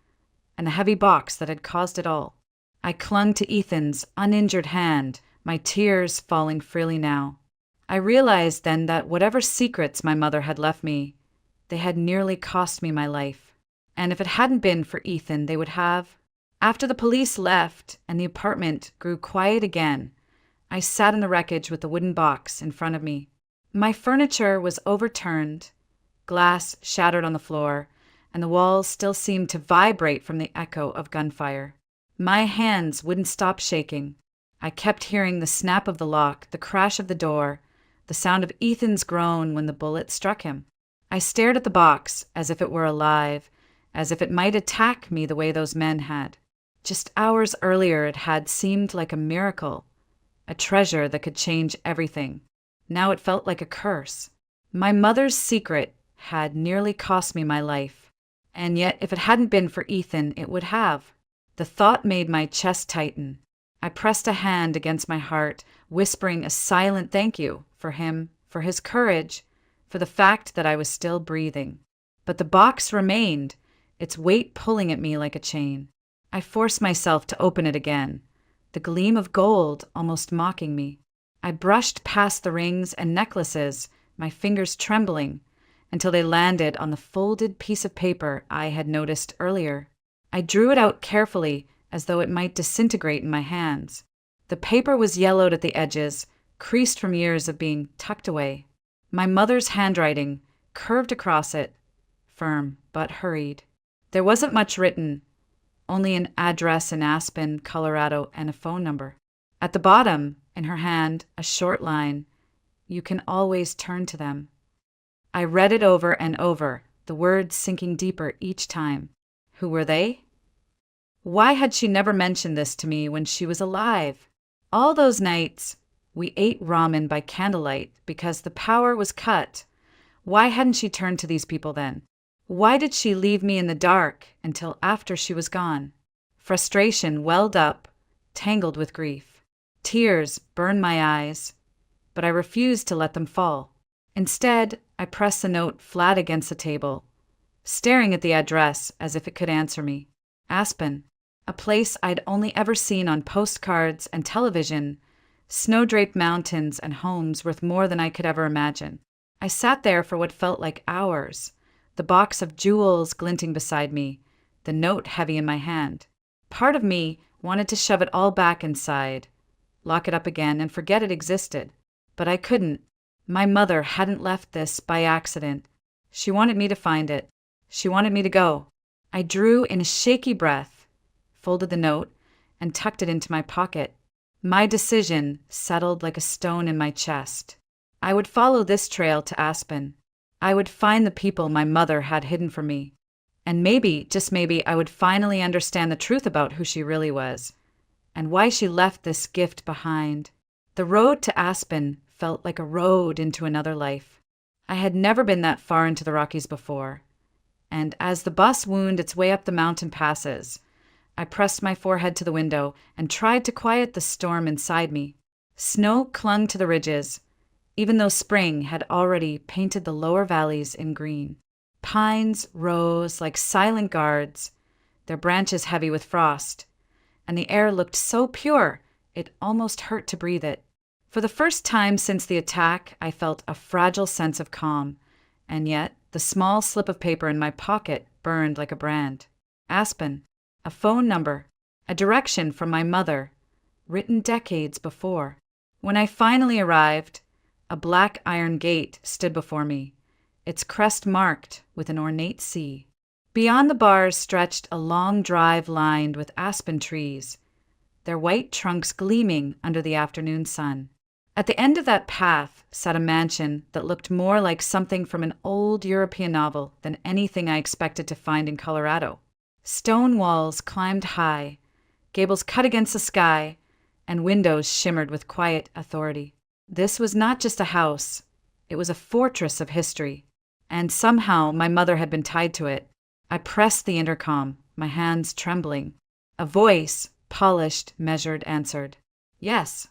and the heavy box that had caused it all. I clung to Ethan's uninjured hand, my tears falling freely now. I realized then that whatever secrets my mother had left me, they had nearly cost me my life. And if it hadn't been for Ethan, they would have. After the police left and the apartment grew quiet again, I sat in the wreckage with the wooden box in front of me. My furniture was overturned, glass shattered on the floor, and the walls still seemed to vibrate from the echo of gunfire. My hands wouldn't stop shaking. I kept hearing the snap of the lock, the crash of the door, the sound of Ethan's groan when the bullet struck him. I stared at the box as if it were alive, as if it might attack me the way those men had. Just hours earlier it had seemed like a miracle, a treasure that could change everything. Now it felt like a curse. My mother's secret had nearly cost me my life, and yet if it hadn't been for Ethan, it would have. The thought made my chest tighten. I pressed a hand against my heart, whispering a silent thank you for him, for his courage, for the fact that I was still breathing. But the box remained, its weight pulling at me like a chain. I forced myself to open it again, the gleam of gold almost mocking me. I brushed past the rings and necklaces, my fingers trembling, until they landed on the folded piece of paper I had noticed earlier. I drew it out carefully, as though it might disintegrate in my hands. The paper was yellowed at the edges, creased from years of being tucked away. My mother's handwriting curved across it, firm but hurried. There wasn't much written, only an address in Aspen, Colorado, and a phone number. At the bottom, in her hand, a short line, "You can always turn to them." I read it over and over, the words sinking deeper each time. Who were they? Why had she never mentioned this to me when she was alive? All those nights, we ate ramen by candlelight because the power was cut. Why hadn't she turned to these people then? Why did she leave me in the dark until after she was gone? Frustration welled up, tangled with grief. Tears burned my eyes, but I refused to let them fall. Instead, I pressed the note flat against the table, staring at the address as if it could answer me. Aspen, a place I'd only ever seen on postcards and television, snow-draped mountains and homes worth more than I could ever imagine. I sat there for what felt like hours, the box of jewels glinting beside me, the note heavy in my hand. Part of me wanted to shove it all back inside, lock it up again, and forget it existed. But I couldn't. My mother hadn't left this by accident. She wanted me to find it. She wanted me to go. I drew in a shaky breath, folded the note, and tucked it into my pocket. My decision settled like a stone in my chest. I would follow this trail to Aspen. I would find the people my mother had hidden from me. And maybe, just maybe, I would finally understand the truth about who she really was. and why she left this gift behind. The road to Aspen felt like a road into another life. I had never been that far into the Rockies before, and as the bus wound its way up the mountain passes, I pressed my forehead to the window and tried to quiet the storm inside me. Snow clung to the ridges, even though spring had already painted the lower valleys in green. Pines rose like silent guards, their branches heavy with frost, and the air looked so pure it almost hurt to breathe it. For the first time since the attack, I felt a fragile sense of calm, and yet the small slip of paper in my pocket burned like a brand. Aspen, a phone number, a direction from my mother, written decades before. When I finally arrived, a black iron gate stood before me, its crest marked with an ornate C. Beyond the bars stretched a long drive lined with aspen trees, their white trunks gleaming under the afternoon sun. At the end of that path sat a mansion that looked more like something from an old European novel than anything I expected to find in Colorado. Stone walls climbed high, gables cut against the sky, and windows shimmered with quiet authority. This was not just a house, it was a fortress of history, and somehow my mother had been tied to it. I pressed the intercom, my hands trembling. A voice, polished, measured, answered. Yes.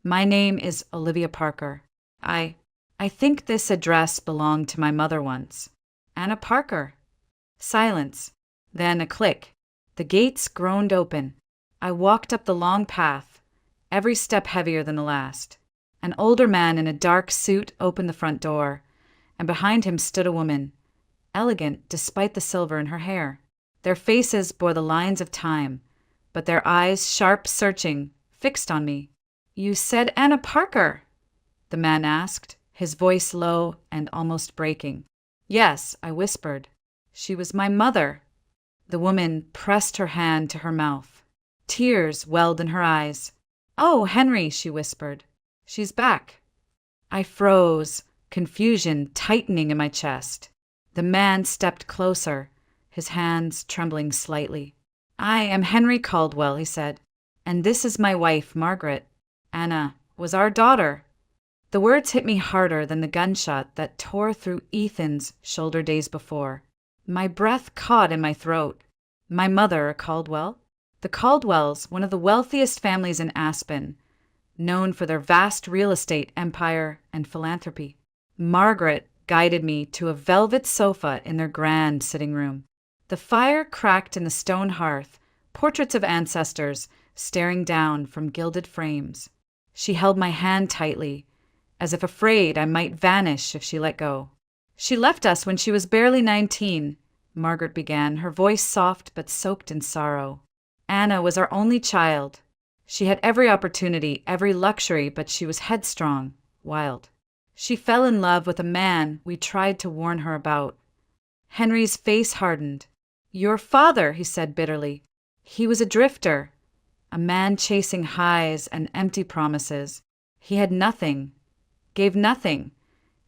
My name is Olivia Parker. I think this address belonged to my mother once. Anna Parker. Silence. Then a click. The gates groaned open. I walked up the long path, every step heavier than the last. An older man in a dark suit opened the front door, and behind him stood a woman, elegant despite the silver in her hair. Their faces bore the lines of time, but their eyes, sharp, searching, fixed on me. You said Anna Parker? The man asked, his voice low and almost breaking. Yes, I whispered. She was my mother. The woman pressed her hand to her mouth. Tears welled in her eyes. Oh, Henry, she whispered. She's back. I froze, confusion tightening in my chest. The man stepped closer, his hands trembling slightly. I am Henry Caldwell, he said, and this is my wife, Margaret. Anna was our daughter. The words hit me harder than the gunshot that tore through Ethan's shoulder days before. My breath caught in my throat. My mother, a Caldwell? The Caldwells, one of the wealthiest families in Aspen, known for their vast real estate empire and philanthropy. Margaret guided me to a velvet sofa in their grand sitting room. The fire cracked in the stone hearth, portraits of ancestors staring down from gilded frames. She held my hand tightly, as if afraid I might vanish if she let go. She left us when she was barely 19, Margaret began, her voice soft but soaked in sorrow. Anna was our only child. She had every opportunity, every luxury, but she was headstrong, wild. She fell in love with a man we tried to warn her about. Henry's face hardened. Your father, he said bitterly. He was a drifter, a man chasing highs and empty promises. He had nothing, gave nothing,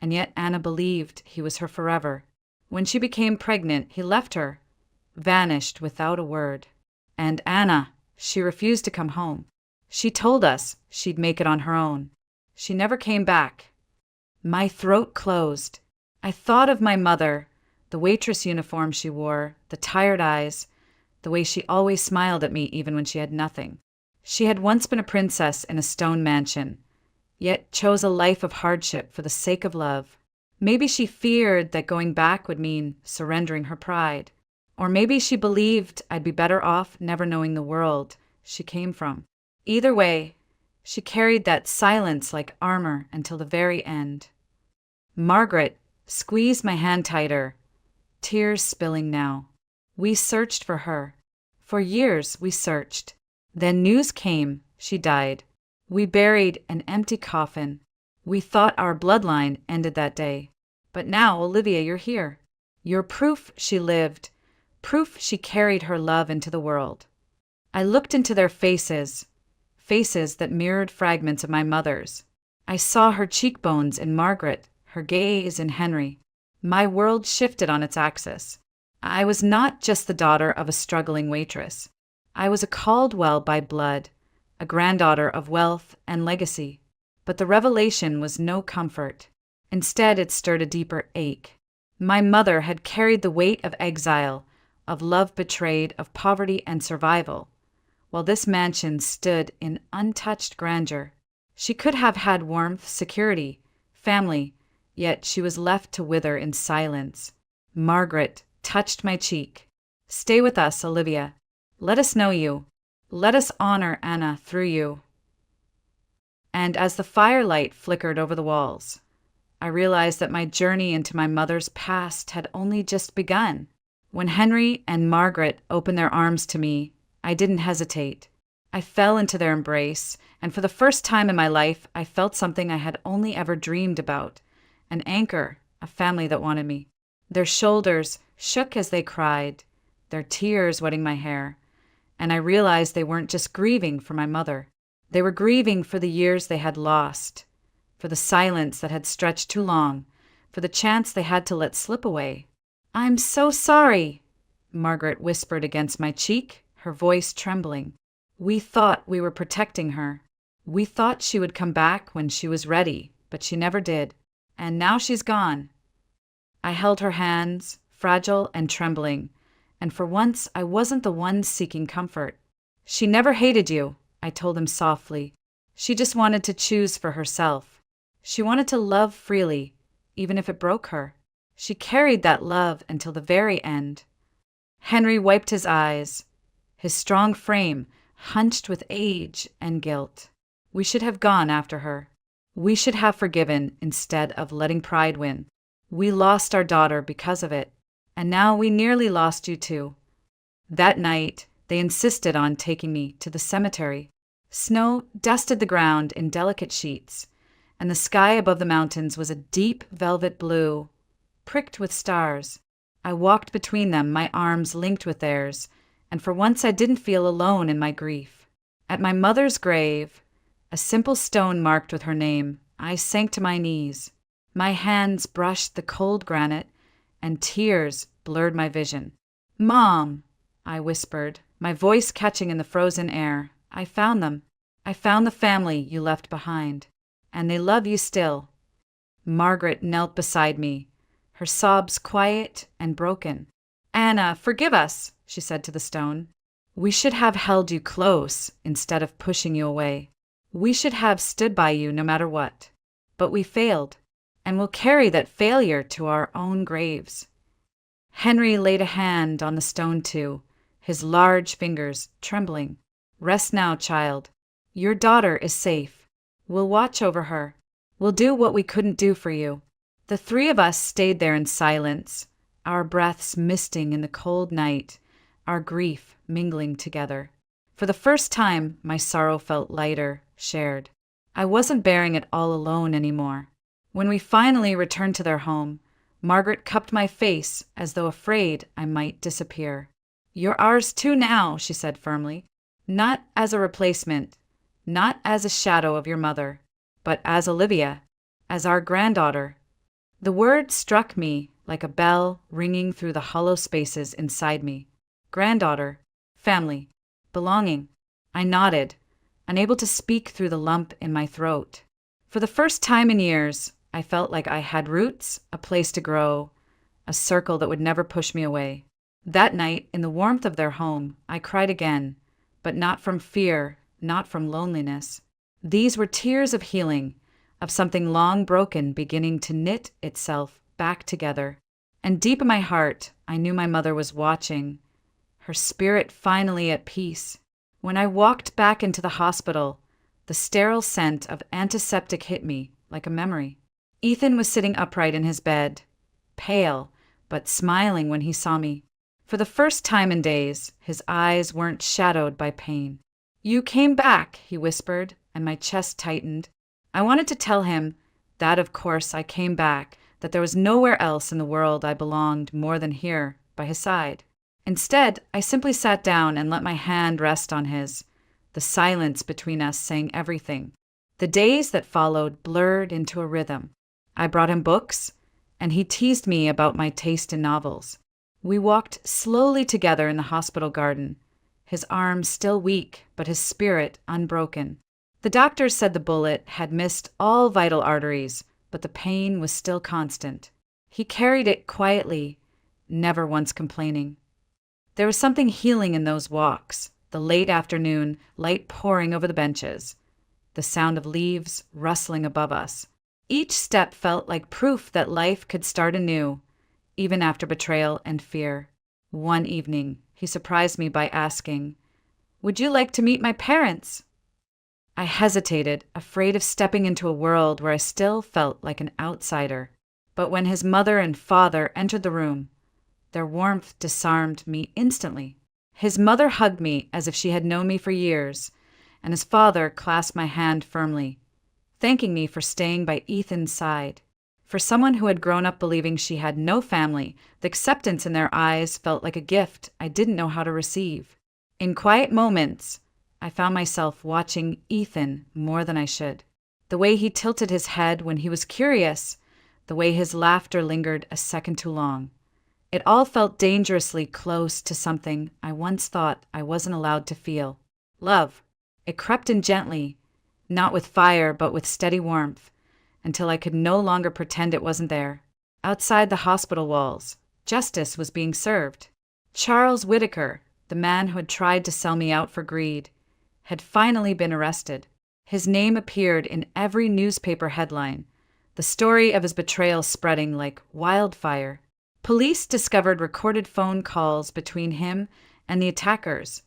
and yet Anna believed he was her forever. When she became pregnant, he left her, vanished without a word. And Anna, she refused to come home. She told us she'd make it on her own. She never came back. My throat closed. I thought of my mother, the waitress uniform she wore, the tired eyes, the way she always smiled at me even when she had nothing. She had once been a princess in a stone mansion, yet chose a life of hardship for the sake of love. Maybe she feared that going back would mean surrendering her pride. Or maybe she believed I'd be better off never knowing the world she came from. Either way, she carried that silence like armor until the very end. Margaret squeezed my hand tighter, tears spilling now. We searched for her. For years we searched. Then news came, she died. We buried an empty coffin. We thought our bloodline ended that day. But now, Olivia, you're here. You're proof she lived, proof she carried her love into the world. I looked into their faces, faces that mirrored fragments of my mother's. I saw her cheekbones in Margaret, her gaze in Henry. My world shifted on its axis. I was not just the daughter of a struggling waitress. I was a Caldwell by blood, a granddaughter of wealth and legacy. But the revelation was no comfort. Instead, it stirred a deeper ache. My mother had carried the weight of exile, of love betrayed, of poverty and survival, while this mansion stood in untouched grandeur. She could have had warmth, security, family, yet she was left to wither in silence. Margaret touched my cheek. "Stay with us, Olivia. Let us know you. Let us honor Anna through you." And as the firelight flickered over the walls, I realized that my journey into my mother's past had only just begun. When Henry and Margaret opened their arms to me, I didn't hesitate. I fell into their embrace, and for the first time in my life, I felt something I had only ever dreamed about: an anchor, a family that wanted me. Their shoulders shook as they cried, their tears wetting my hair, and I realized they weren't just grieving for my mother. They were grieving for the years they had lost, for the silence that had stretched too long, for the chance they had to let slip away. "I'm so sorry," Margaret whispered against my cheek, her voice trembling. "We thought we were protecting her. We thought she would come back when she was ready, but she never did. And now she's gone." I held her hands, fragile and trembling, and for once I wasn't the one seeking comfort. "She never hated you," I told him softly. "She just wanted to choose for herself. She wanted to love freely, even if it broke her. She carried that love until the very end." Henry wiped his eyes, his strong frame hunched with age and guilt. "We should have gone after her. We should have forgiven instead of letting pride win. We lost our daughter because of it, and now we nearly lost you too." That night, they insisted on taking me to the cemetery. Snow dusted the ground in delicate sheets, and the sky above the mountains was a deep velvet blue, pricked with stars. I walked between them, my arms linked with theirs, and for once I didn't feel alone in my grief. At my mother's grave, a simple stone marked with her name, I sank to my knees. My hands brushed the cold granite, and tears blurred my vision. "Mom," I whispered, my voice catching in the frozen air, "I found them. I found the family you left behind, and they love you still." Margaret knelt beside me, her sobs quiet and broken. "Anna, forgive us," she said to the stone. "We should have held you close instead of pushing you away. We should have stood by you no matter what. But we failed, and we'll carry that failure to our own graves." Henry laid a hand on the stone too, his large fingers trembling. "Rest now, child. Your daughter is safe. We'll watch over her. We'll do what we couldn't do for you." The three of us stayed there in silence, our breaths misting in the cold night, our grief mingling together. For the first time, my sorrow felt lighter, shared. I wasn't bearing it all alone anymore. When we finally returned to their home, Margaret cupped my face as though afraid I might disappear. "You're ours too now," she said firmly. "Not as a replacement, not as a shadow of your mother, but as Olivia, as our granddaughter." The word struck me like a bell ringing through the hollow spaces inside me. Granddaughter, family, belonging. I nodded, unable to speak through the lump in my throat. For the first time in years, I felt like I had roots, a place to grow, a circle that would never push me away. That night, in the warmth of their home, I cried again, but not from fear, not from loneliness. These were tears of healing, of something long broken beginning to knit itself back together. And deep in my heart, I knew my mother was watching, her spirit finally at peace. When I walked back into the hospital, the sterile scent of antiseptic hit me like a memory. Ethan was sitting upright in his bed, pale, but smiling when he saw me. For the first time in days, his eyes weren't shadowed by pain. "You came back," he whispered, and my chest tightened. I wanted to tell him that, of course, I came back, that there was nowhere else in the world I belonged more than here, by his side. Instead, I simply sat down and let my hand rest on his, the silence between us saying everything. The days that followed blurred into a rhythm. I brought him books, and he teased me about my taste in novels. We walked slowly together in the hospital garden, his arm still weak, but his spirit unbroken. The doctors said the bullet had missed all vital arteries, but the pain was still constant. He carried it quietly, never once complaining. There was something healing in those walks, the late afternoon light pouring over the benches, the sound of leaves rustling above us. Each step felt like proof that life could start anew, even after betrayal and fear. One evening, he surprised me by asking, "Would you like to meet my parents?" I hesitated, afraid of stepping into a world where I still felt like an outsider. But when his mother and father entered the room, their warmth disarmed me instantly. His mother hugged me as if she had known me for years, and his father clasped my hand firmly, thanking me for staying by Ethan's side. For someone who had grown up believing she had no family, the acceptance in their eyes felt like a gift I didn't know how to receive. In quiet moments, I found myself watching Ethan more than I should. The way he tilted his head when he was curious, the way his laughter lingered a second too long. It all felt dangerously close to something I once thought I wasn't allowed to feel. Love. It crept in gently, not with fire but with steady warmth, until I could no longer pretend it wasn't there. Outside the hospital walls, justice was being served. Charles Whitaker, the man who had tried to sell me out for greed, had finally been arrested. His name appeared in every newspaper headline, the story of his betrayal spreading like wildfire. Police discovered recorded phone calls between him and the attackers,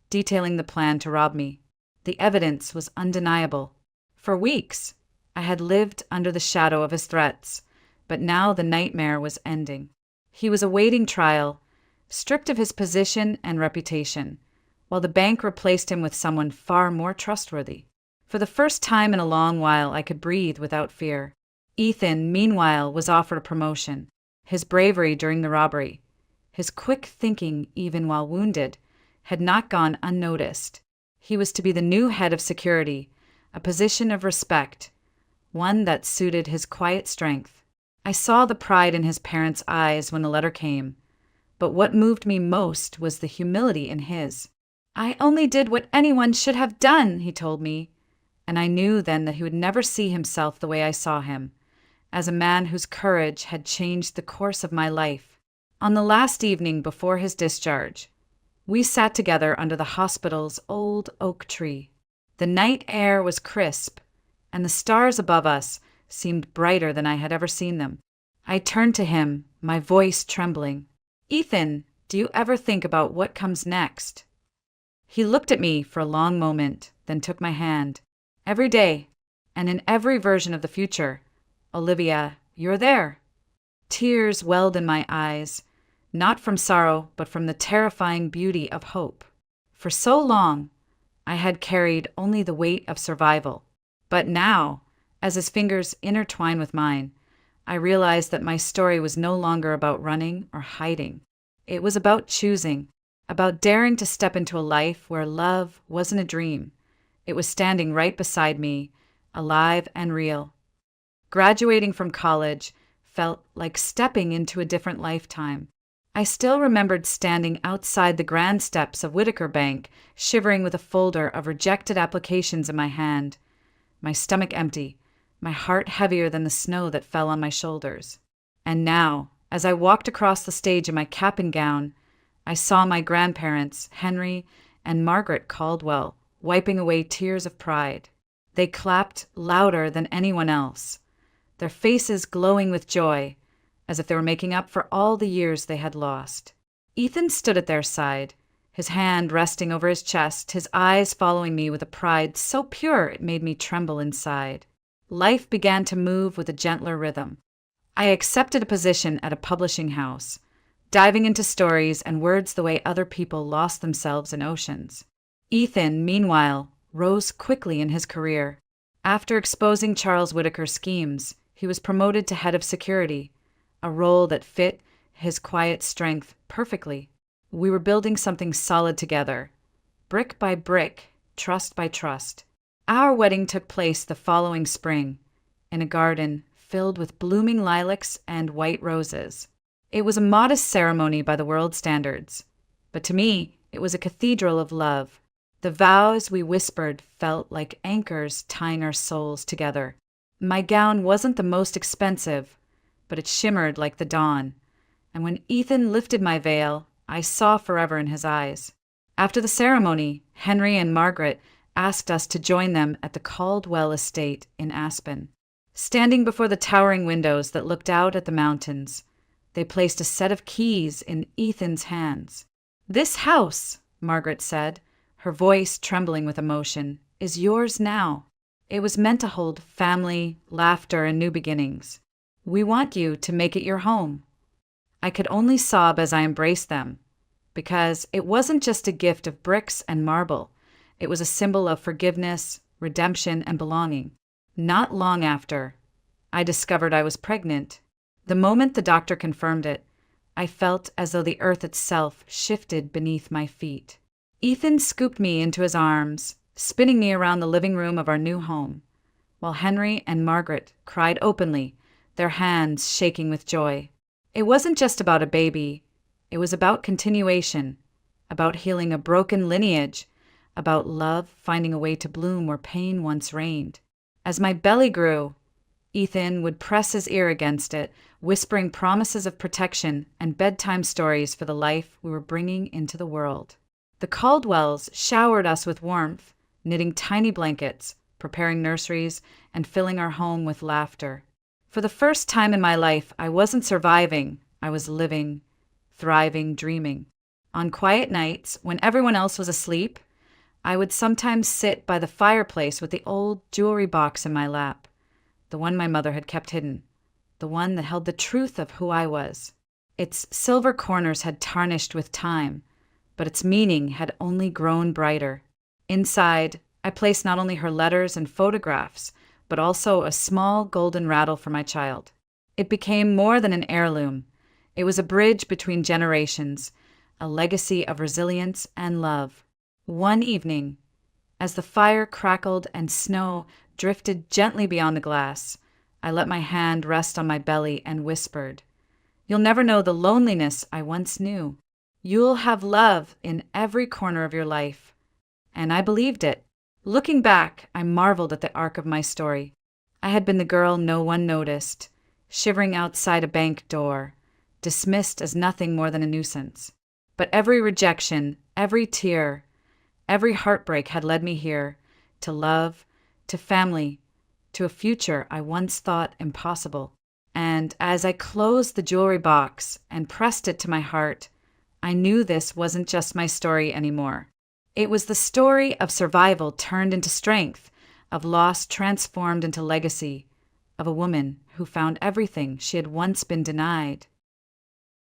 detailing the plan to rob me. The evidence was undeniable. For weeks, I had lived under the shadow of his threats, but now the nightmare was ending. He was awaiting trial, stripped of his position and reputation, while the bank replaced him with someone far more trustworthy. For the first time in a long while, I could breathe without fear. Ethan, meanwhile, was offered a promotion. His bravery during the robbery, his quick thinking even while wounded, had not gone unnoticed. He was to be the new head of security, a position of respect, one that suited his quiet strength. I saw the pride in his parents' eyes when the letter came, but what moved me most was the humility in his. "I only did what anyone should have done," he told me, and I knew then that he would never see himself the way I saw him, as a man whose courage had changed the course of my life. On the last evening before his discharge, we sat together under the hospital's old oak tree. The night air was crisp, and the stars above us seemed brighter than I had ever seen them. I turned to him, my voice trembling. "Ethan, do you ever think about what comes next?" He looked at me for a long moment, then took my hand. "Every day, and in every version of the future, Olivia, you're there." Tears welled in my eyes, not from sorrow, but from the terrifying beauty of hope. For so long, I had carried only the weight of survival. But now, as his fingers intertwined with mine, I realized that my story was no longer about running or hiding. It was about choosing, about daring to step into a life where love wasn't a dream. It was standing right beside me, alive and real. Graduating from college felt like stepping into a different lifetime. I still remembered standing outside the grand steps of Whitaker Bank, shivering with a folder of rejected applications in my hand, my stomach empty, my heart heavier than the snow that fell on my shoulders. And now, as I walked across the stage in my cap and gown, I saw my grandparents, Henry and Margaret Caldwell, wiping away tears of pride. They clapped louder than anyone else, their faces glowing with joy, as if they were making up for all the years they had lost. Ethan stood at their side, his hand resting over his chest, his eyes following me with a pride so pure it made me tremble inside. Life began to move with a gentler rhythm. I accepted a position at a publishing house, diving into stories and words the way other people lost themselves in oceans. Ethan, meanwhile, rose quickly in his career. After exposing Charles Whitaker's schemes, he was promoted to head of security, a role that fit his quiet strength perfectly. We were building something solid together, brick by brick, trust by trust. Our wedding took place the following spring, in a garden filled with blooming lilacs and white roses. It was a modest ceremony by the world's standards, but to me, It was a cathedral of love. The vows we whispered felt like anchors tying our souls together. My gown wasn't the most expensive, but it shimmered like the dawn. And when Ethan lifted my veil, I saw forever in his eyes. After the ceremony, Henry and Margaret asked us to join them at the Caldwell estate in Aspen. Standing before the towering windows that looked out at the mountains, they placed a set of keys in Ethan's hands. "This house," Margaret said, her voice trembling with emotion, "is yours now. It was meant to hold family, laughter, and new beginnings. We want you to make it your home." I could only sob as I embraced them, because it wasn't just a gift of bricks and marble. It was a symbol of forgiveness, redemption, and belonging. Not long after, I discovered I was pregnant. The moment the doctor confirmed it, I felt as though the earth itself shifted beneath my feet. Ethan scooped me into his arms, spinning me around the living room of our new home, while Henry and Margaret cried openly, their hands shaking with joy. It wasn't just about a baby. It was about continuation, about healing a broken lineage, about love finding a way to bloom where pain once reigned. As my belly grew, Ethan would press his ear against it, whispering promises of protection and bedtime stories for the life we were bringing into the world. The Caldwells showered us with warmth, knitting tiny blankets, preparing nurseries, and filling our home with laughter. For the first time in my life, I wasn't surviving, I was living, thriving, dreaming. On quiet nights, when everyone else was asleep, I would sometimes sit by the fireplace with the old jewelry box in my lap, the one my mother had kept hidden, the one that held the truth of who I was. Its silver corners had tarnished with time, but its meaning had only grown brighter. Inside, I placed not only her letters and photographs, but also a small golden rattle for my child. It became more than an heirloom. It was a bridge between generations, a legacy of resilience and love. One evening, as the fire crackled and snow drifted gently beyond the glass, I let my hand rest on my belly and whispered, "You'll never know the loneliness I once knew. You'll have love in every corner of your life." And I believed it. Looking back, I marveled at the arc of my story. I had been the girl no one noticed, shivering outside a bank door, dismissed as nothing more than a nuisance. But every rejection, every tear, every heartbreak had led me here, to love, to family, to a future I once thought impossible. And as I closed the jewelry box and pressed it to my heart, I knew this wasn't just my story anymore. It was the story of survival turned into strength, of loss transformed into legacy, of a woman who found everything she had once been denied.